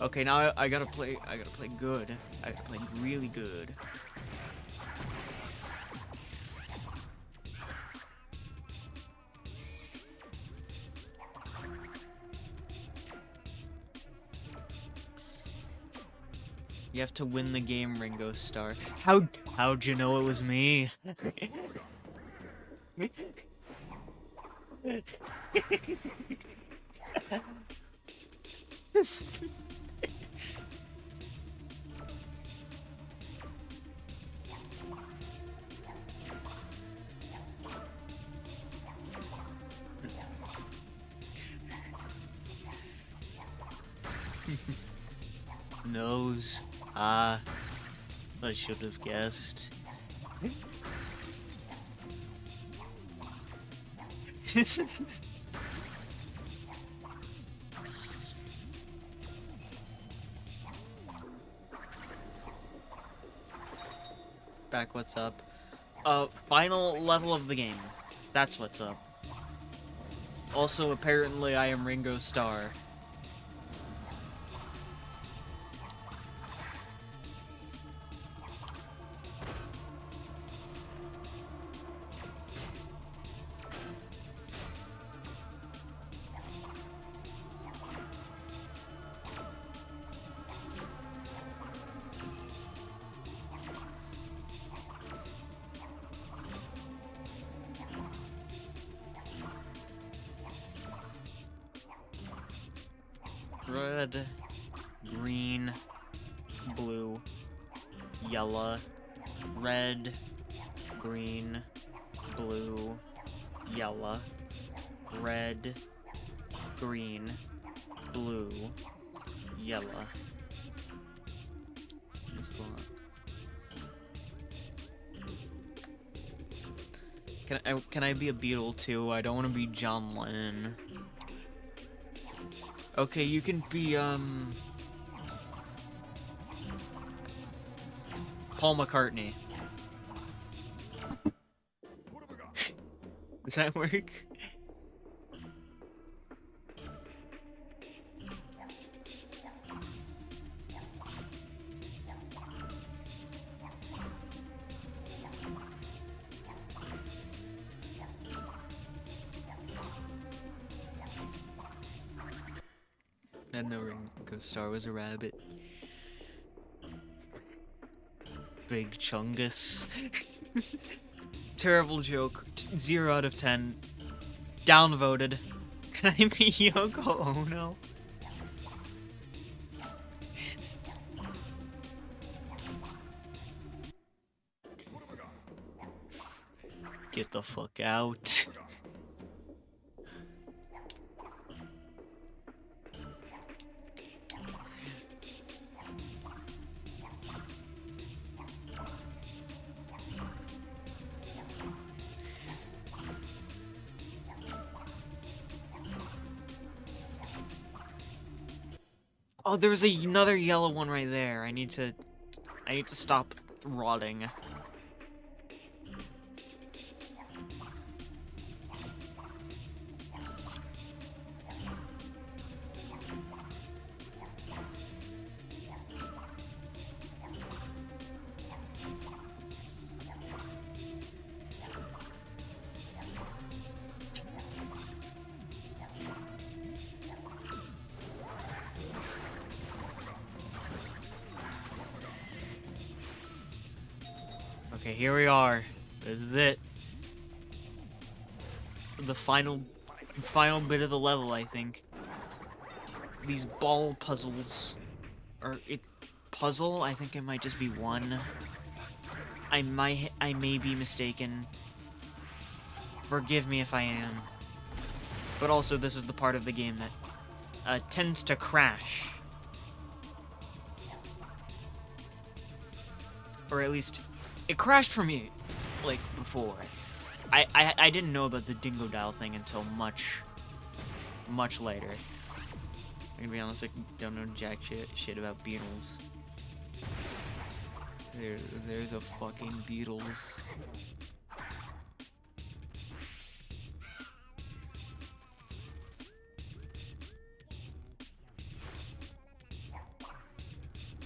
Okay, now I gotta play good. I gotta play really good. You have to win the game, Ringo Starr. How'd you know it was me? Nose. I should have guessed. Back, what's up? Final level of the game. That's what's up. Also, apparently I am Ringo Starr. red, green, blue, yellow, red, green, blue, yellow, red, green, blue, yellow. Can I be a Beatle too? I don't want to be John Lennon. Okay, you can be Paul McCartney. Does that work? I know Ringo Starr was a rabbit. Big Chungus. Terrible joke. 0 out of 10. Downvoted. Can I be Yoko Ono? Get the fuck out. Oh, there was another yellow one right there. I need to stop rotting. Okay, here we are. This is it. The final bit of the level, I think. These ball puzzles, or puzzle? I think it might just be one. I may be mistaken. Forgive me if I am. But also, this is the part of the game that tends to crash, or at least. It crashed for me, like, before. I didn't know about the Dingo Dial thing until much later. I'm gonna be honest, I don't know jack shit about Beatles. There's a fucking Beatles.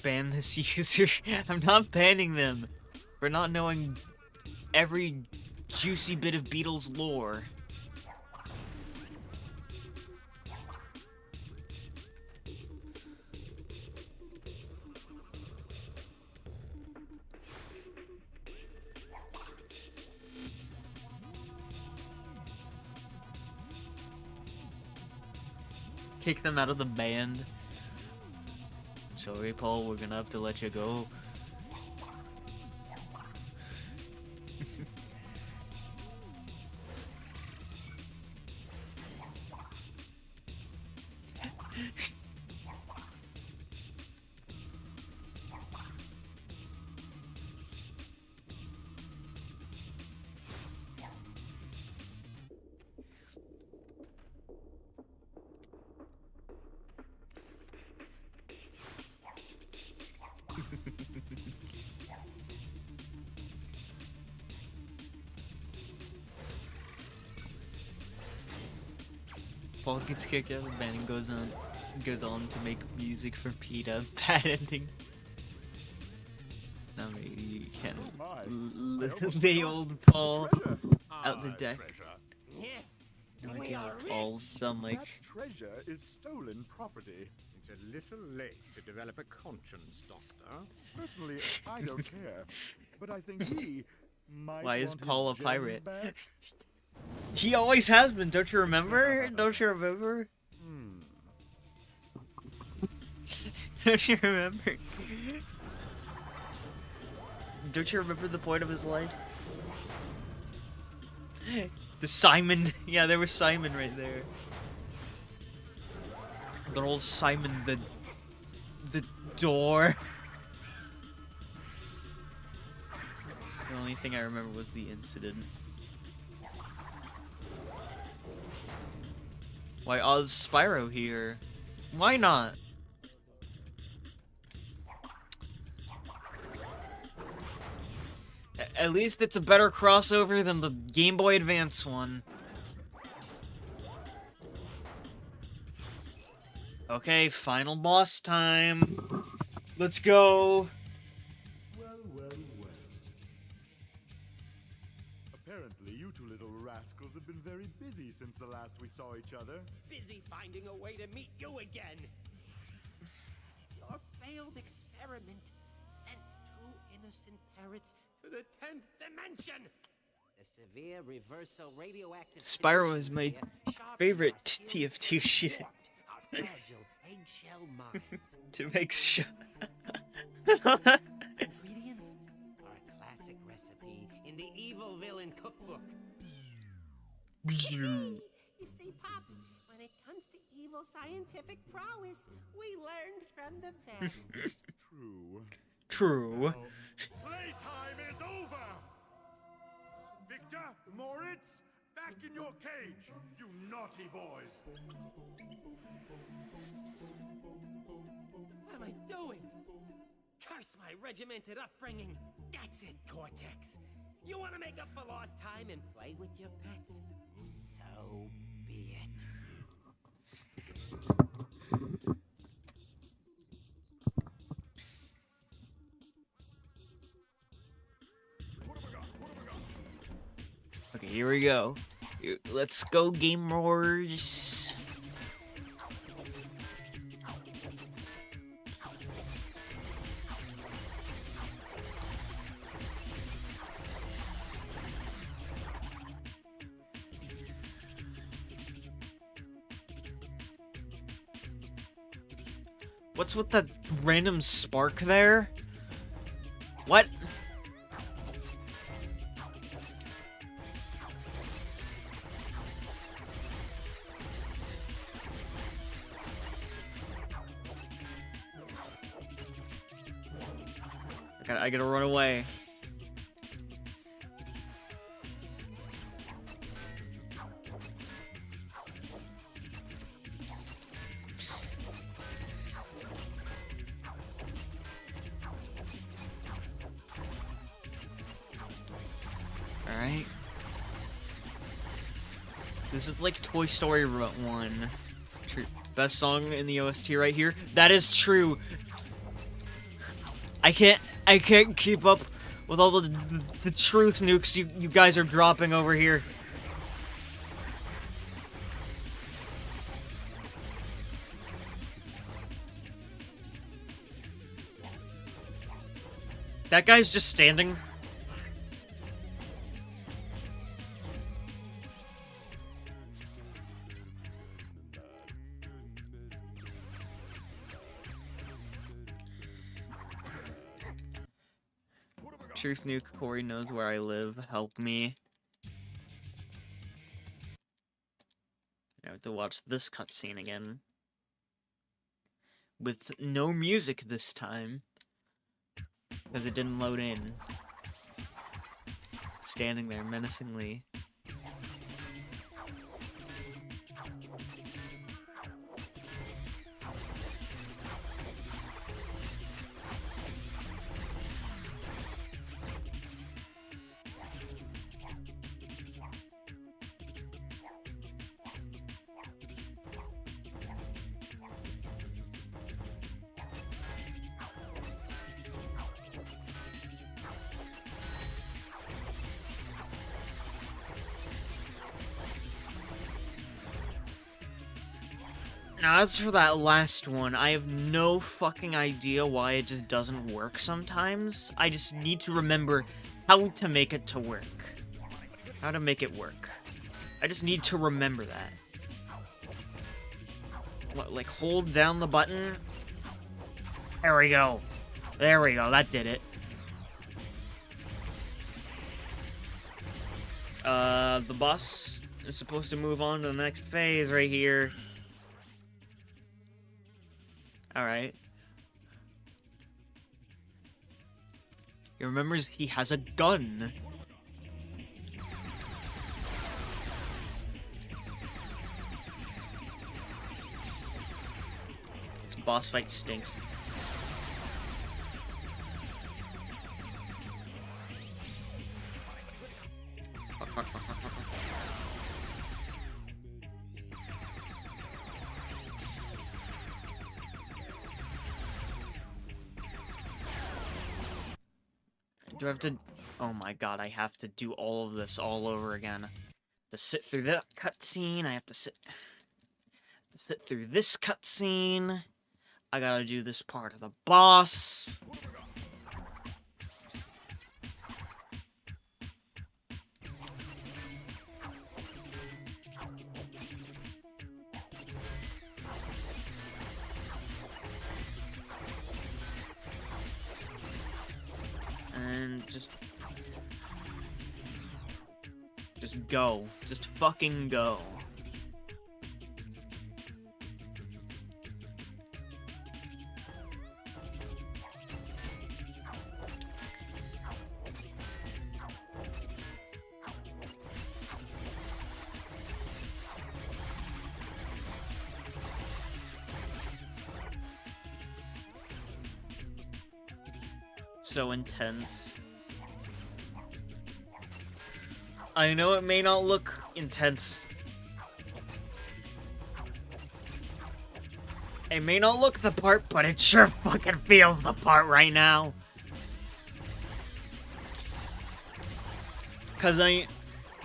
Ban this user. I'm not banning them. For not knowing every juicy bit of Beatles lore. Kick them out of the band. Sorry, Paul, we're gonna have to let you go. Paul gets kicked out of the band and goes on to make music for PETA. Bad ending. No, you can't lay old Paul out the deck. Yes. No idea what Paul's done like. That treasure is stolen property. It's a little late to develop a conscience, Doctor. Personally, I don't care. But I think he might Why is want his Paul a gems pirate? back. He always has been, don't you remember? Don't you remember? Don't you remember? Don't you remember the point of his life? The Simon. Yeah, there was Simon right there. Good old Simon the door. The only thing I remember was the incident. Why Oz Spyro here? Why not? At least it's a better crossover than the Game Boy Advance one. Okay, final boss time. Let's go. Well, well, well. Apparently, you two little rascals have been very busy since the last we saw each other. Busy finding a way to meet you again. Your failed experiment sent 2 innocent parrots to the 10th dimension. The severe reversal radioactive Spyro is my conditions here sharpened favorite our skills TF2 and shit. warped our fragile eggshell minds. To make sure. Ingredients are a classic recipe in the evil villain cookbook. You see, Pops, when it comes to evil scientific prowess, we learned from the best. True. True. Playtime is over! Victor, Moritz, back in your cage, you naughty boys! What am I doing? Curse my regimented upbringing. That's it, Cortex. You want to make up for lost time and play with your pets? So be it. Okay, here we go. Let's go, gamers. What's with that random spark there? What? I gotta run away. Alright. This is like Toy Story 1. Best song in the OST right here. That is true. I can't keep up with all the truth nukes you guys are dropping over here. That guy's just standing. Truth nuke, Corey knows where I live. Help me. I have to watch this cutscene again. With no music this time. Because it didn't load in. Standing there menacingly. Now, as for that last one, I have no fucking idea why it just doesn't work sometimes. I just need to remember how to make it to work. How to make it work. I just need to remember that. What, like hold down the button There we go. There we go. That did it. The boss is supposed to move on to the next phase right here. Alright. He remembers he has a gun. This boss fight stinks. Do I have to... Oh my god, I have to do all of this all over again. To sit through that cutscene, I have to sit through this cutscene. I gotta do this part of the boss. And just go. Just fucking go. So intense. I know it may not look intense. It may not look the part, but it sure fucking feels the part right now. Cause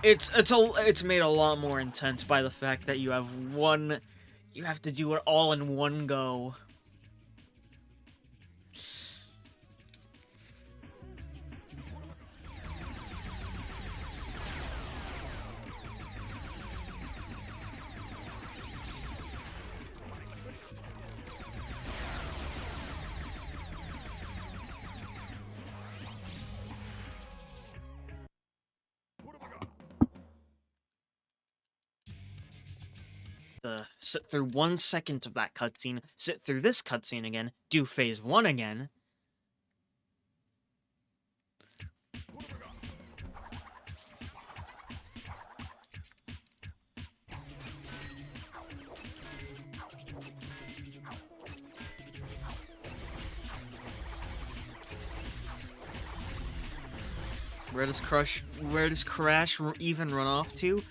it's made a lot more intense by the fact that you have to do it all in one go. Sit through 1 second of that cutscene, sit through this cutscene again, do phase 1 again. Where does Crash even run off to?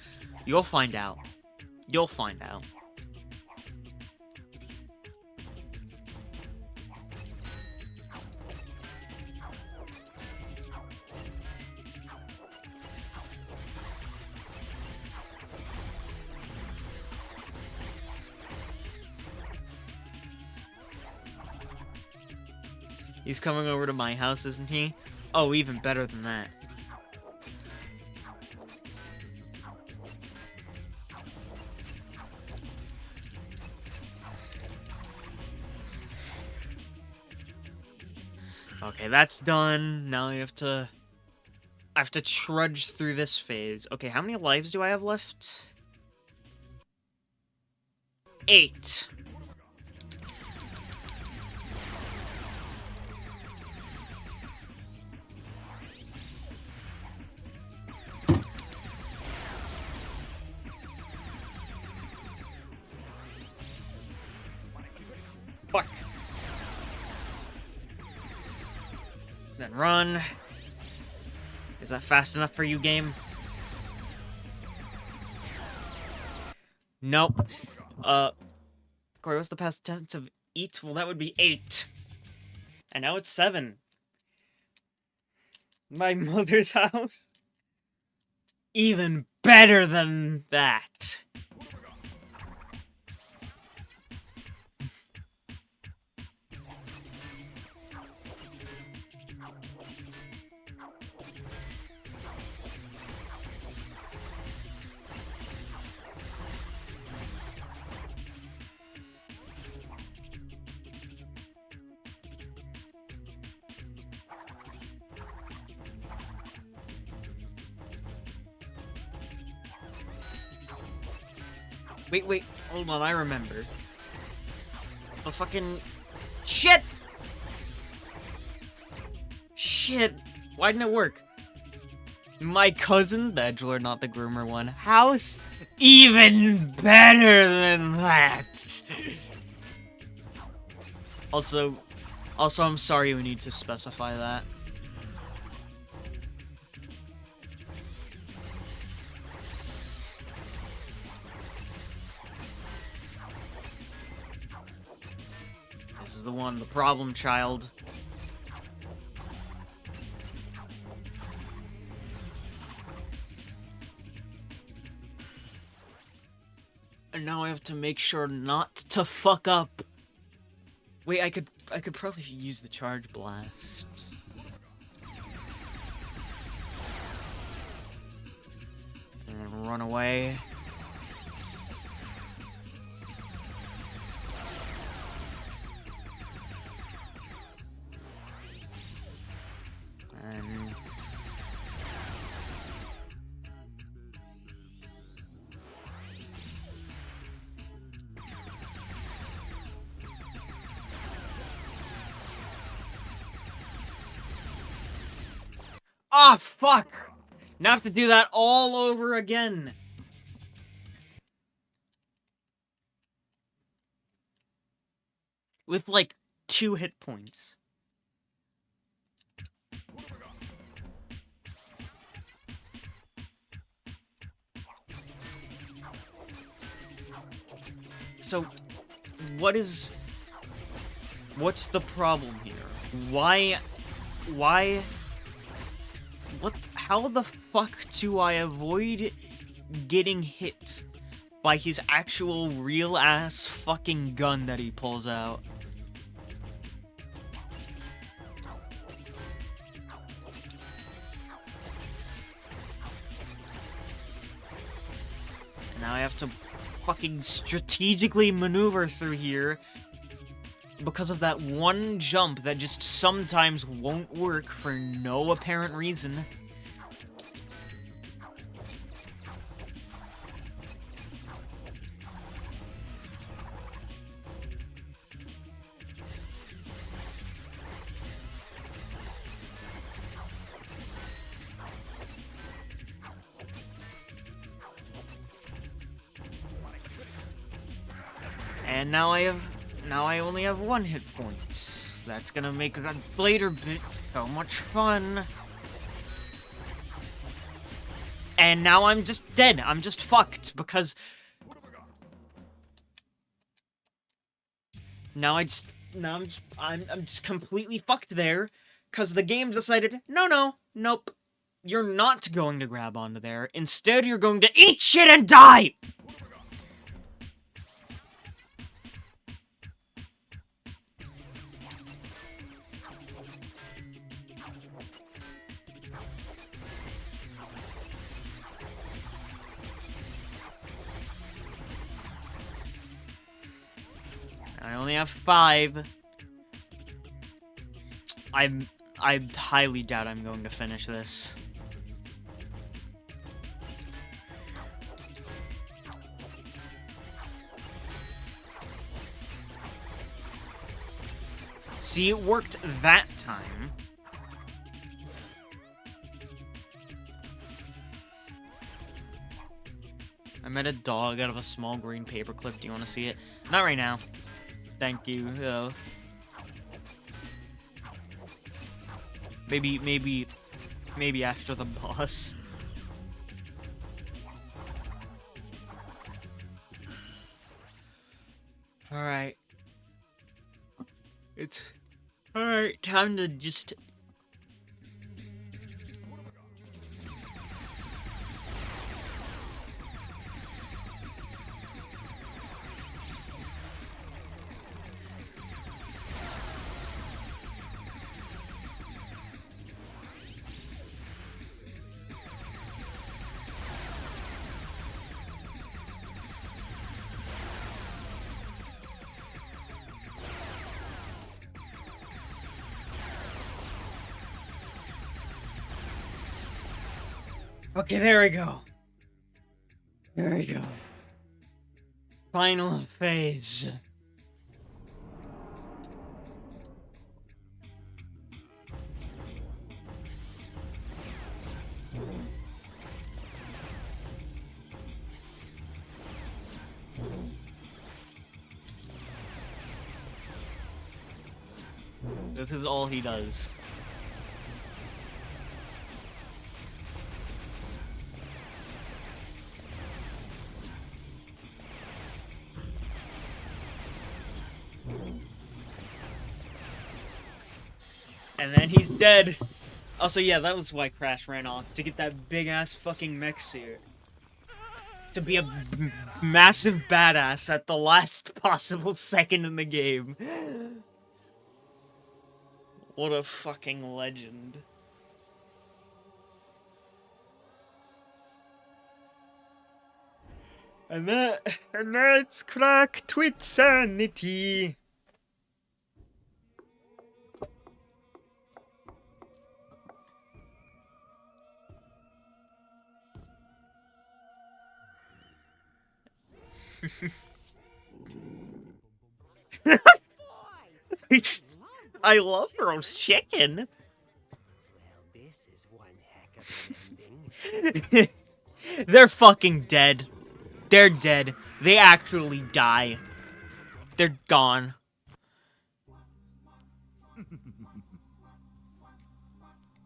You'll find out. You'll find out. He's coming over to my house, isn't he? Oh, even better than that. Okay, that's done. Now I have to trudge through this phase. Okay, how many lives do I have left? 8. Fuck. Then run. Is that fast enough for you, game? Nope. Corey, what's the past tense of eat? Well, that would be 8. And now it's 7. My mother's house? Even better than that. Wait, hold on, I remember. The fucking... Shit! Shit! Why didn't it work? My cousin, the edgelord, not the groomer one. House? Even better than that! Also, I'm sorry we need to specify that. This is the one, the problem child. And now I have to make sure not to fuck up. Wait, I could probably use the charge blast. And run away. And... Ah, fuck! Now I have to do that all over again. With, like, 2 hit points. So, what's the problem here? How the fuck do I avoid getting hit by his actual real-ass fucking gun that he pulls out? Now I have to fucking strategically maneuver through here because of that one jump that just sometimes won't work for no apparent reason. And now I only have 1 hit point. That's gonna make that later bit so much fun. And now I'm just dead. I'm just fucked because I'm just completely fucked there because the game decided, nope. You're not going to grab onto there. Instead, you're going to eat shit and die. I only have 5. I highly doubt I'm going to finish this. See, it worked that time. I met a dog out of a small green paperclip. Do you want to see it? Not right now. Thank you, though. Maybe after the boss. Alright. Alright, time to just... Okay, there we go. There we go. final phase. This is all he does. And then he's dead. Also, yeah, that was why Crash ran off. To get that big-ass fucking mech suit. To be a massive badass at the last possible second in the game. What a fucking legend. And that's crack Twinsanity. I love roast chicken. Well, this is one heck of an ending. They're fucking dead. They're dead. They actually die. They're gone.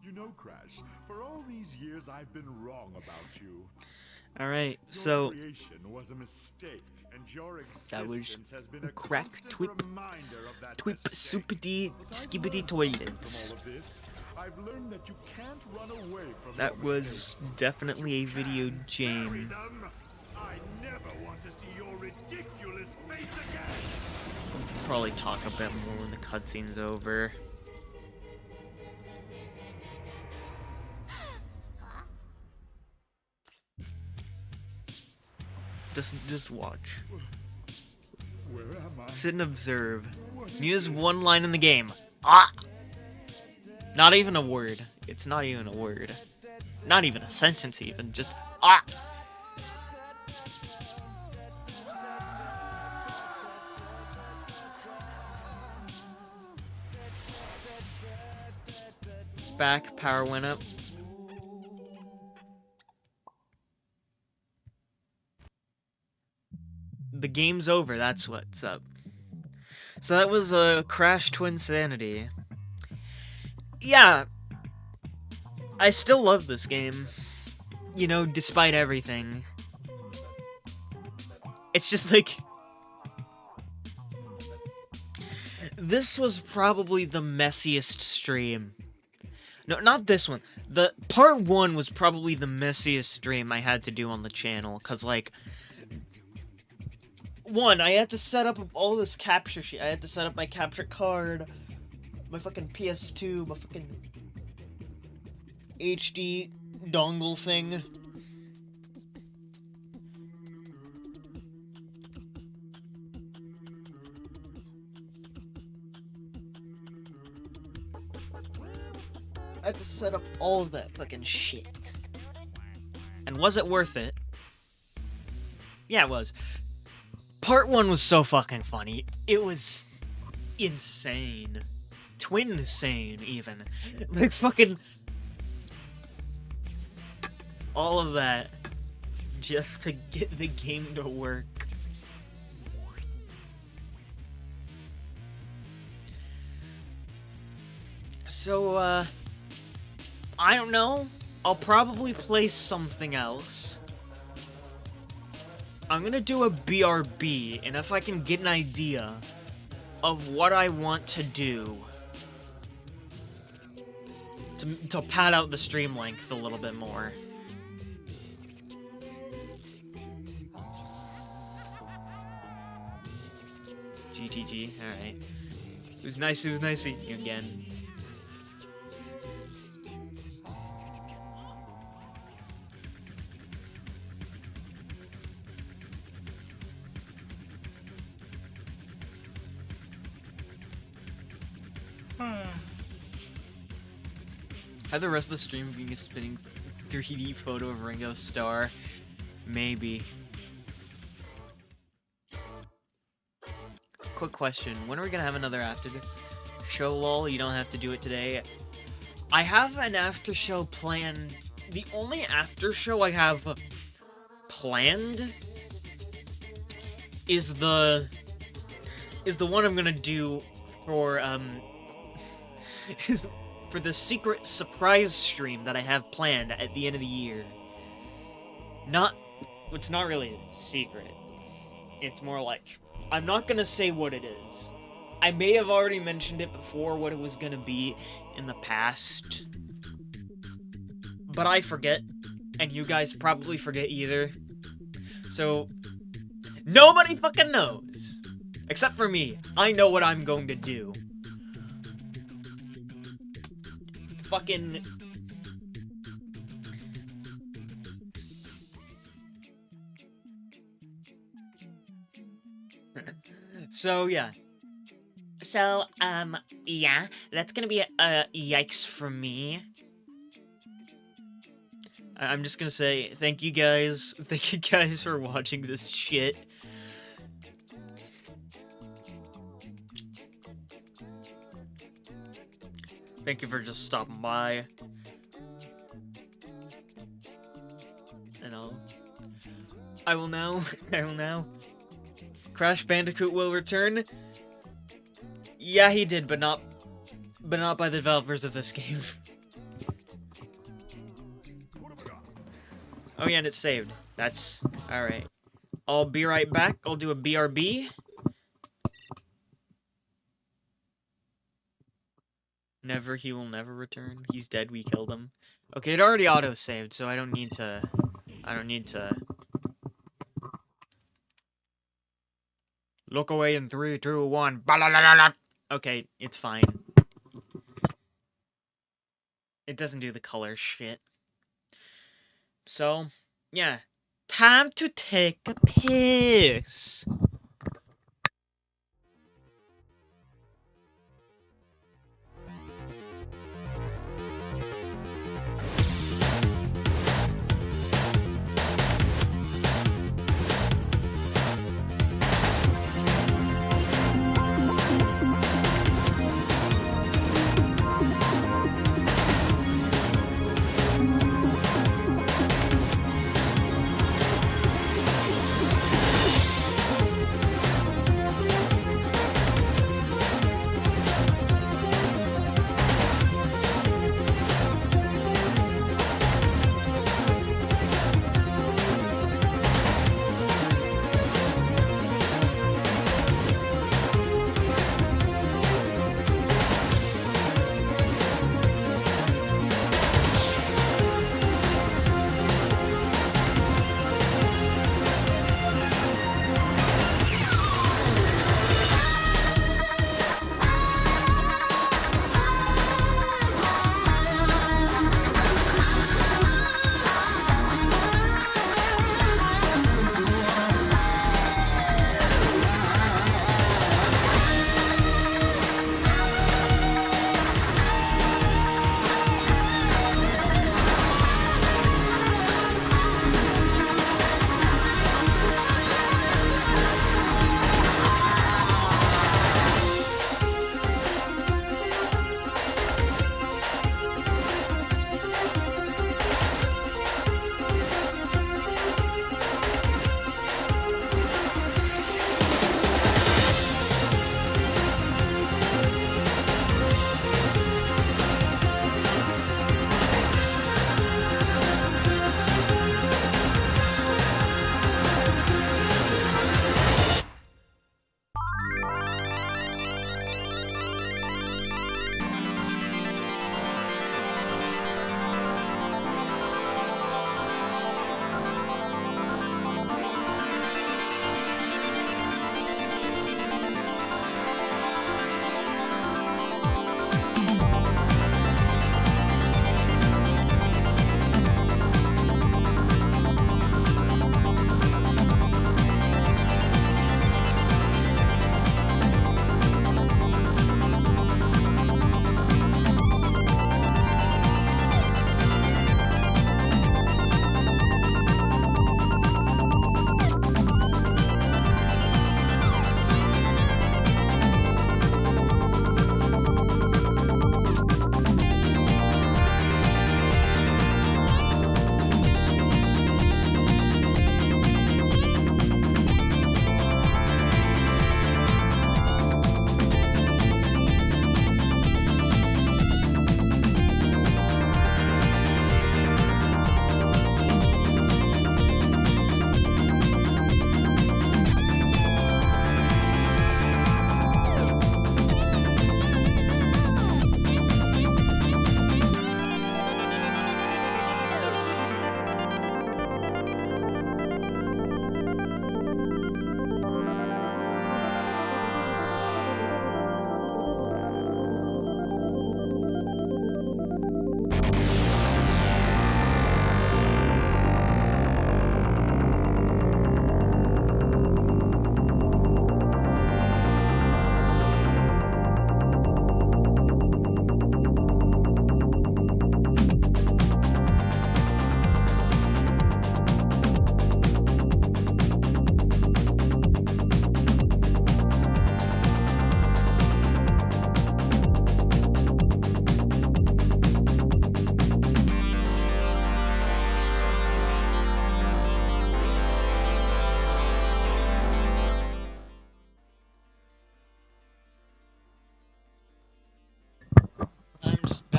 You know, Crash, for all these years I've been wrong about you. Alright, Your so creation was a mistake, and your that was existence has been a crack constant twip reminder of that twip mistake. soupity But I've skibbity learned toilets. something from all of this. I've learned that you can't run away from That your was mistakes. definitely a video Bury jam. them. I never want to see your ridiculous face again. Probably talk a bit more when the cutscene's over. Just watch. Where am I? Sit and observe. Use one line in the game. Ah! Not even a word. It's not even a word. Not even a sentence even. Just ah! Back, power went up. The game's over, that's what's up. So that was Crash Twinsanity. Yeah, I still love this game. You know, despite everything. It's just like... This was probably the messiest stream. No, not this one. The part 1 was probably the messiest stream I had to do on the channel, cause like... One, I had to set up all this capture shit. I had to set up my capture card, my fucking PS2, my fucking HD dongle thing. I had to set up all of that fucking shit. And was it worth it? Yeah, it was. Part 1 was so fucking funny. It was insane. Twin-sane, even. Like, fucking... all of that. Just to get the game to work. So, I don't know. I'll probably play something else. I'm gonna do a BRB, and if I can get an idea of what I want to do to pad out the stream length a little bit more. GTG, alright. It was nice seeing you again. Had the rest of the stream being a spinning 3D photo of Ringo Starr? Maybe. quick question. When are we gonna have another after show, lol? You don't have to do it today. I have an after show planned. The only after show I have planned is the one I'm gonna do for is for the secret surprise stream that I have planned at the end of the year. It's not really a secret. It's more like, I'm not gonna say what it is. I may have already mentioned it before, what it was gonna be in the past. But I forget, and you guys probably forget either. So, nobody fucking knows. Except for me. I know what I'm going to do. Fucking... So, yeah. So, yeah, that's gonna be a yikes from me. I'm just gonna say, thank you guys for watching this shit. Thank you for just stopping by. And I will now, Crash Bandicoot will return. Yeah, he did, but not by the developers of this game. Oh yeah, and it's saved. That's alright. I'll be right back. I'll do a BRB. Never, he will never return. He's dead, we killed him. Okay, it already auto-saved, so I don't need to... Look away in 3, 2, 1. Okay, it's fine. It doesn't do the color shit. So, yeah. Time to take a piss.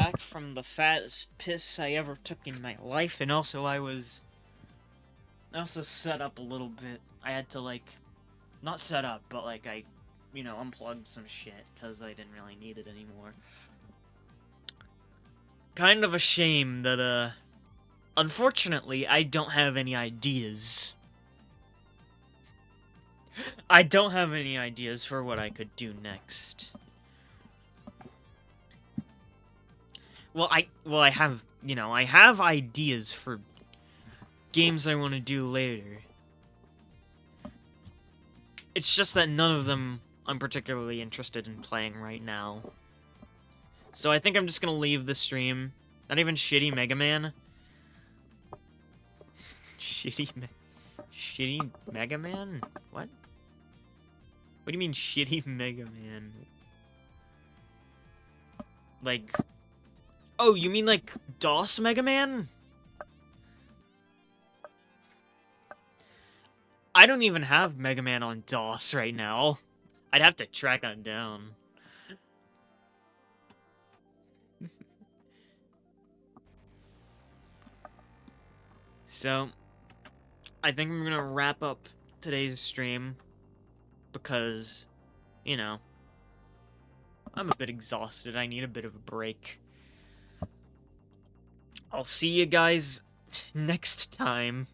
back from the fattest piss I ever took in my life, and also I also set up a little bit. I had to, like, not set up, but, like, I, unplugged some shit, because I didn't really need it anymore. Kind of a shame that, unfortunately, I don't have any ideas. I don't have any ideas for what I could do next. Well, I have, I have ideas for games I want to do later. It's just that none of them I'm particularly interested in playing right now. So I think I'm just gonna leave the stream. Not even Shitty Mega Man. Shitty Mega Man? What? What do you mean Shitty Mega Man? Like... Oh, you mean like DOS Mega Man? I don't even have Mega Man on DOS right now. I'd have to track that down. So, I think I'm gonna wrap up today's stream because, I'm a bit exhausted. I need a bit of a break. I'll see you guys next time.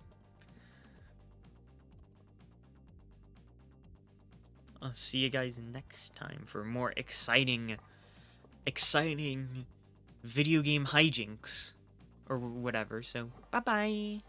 I'll see you guys next time for more exciting video game hijinks. Or whatever, so bye-bye.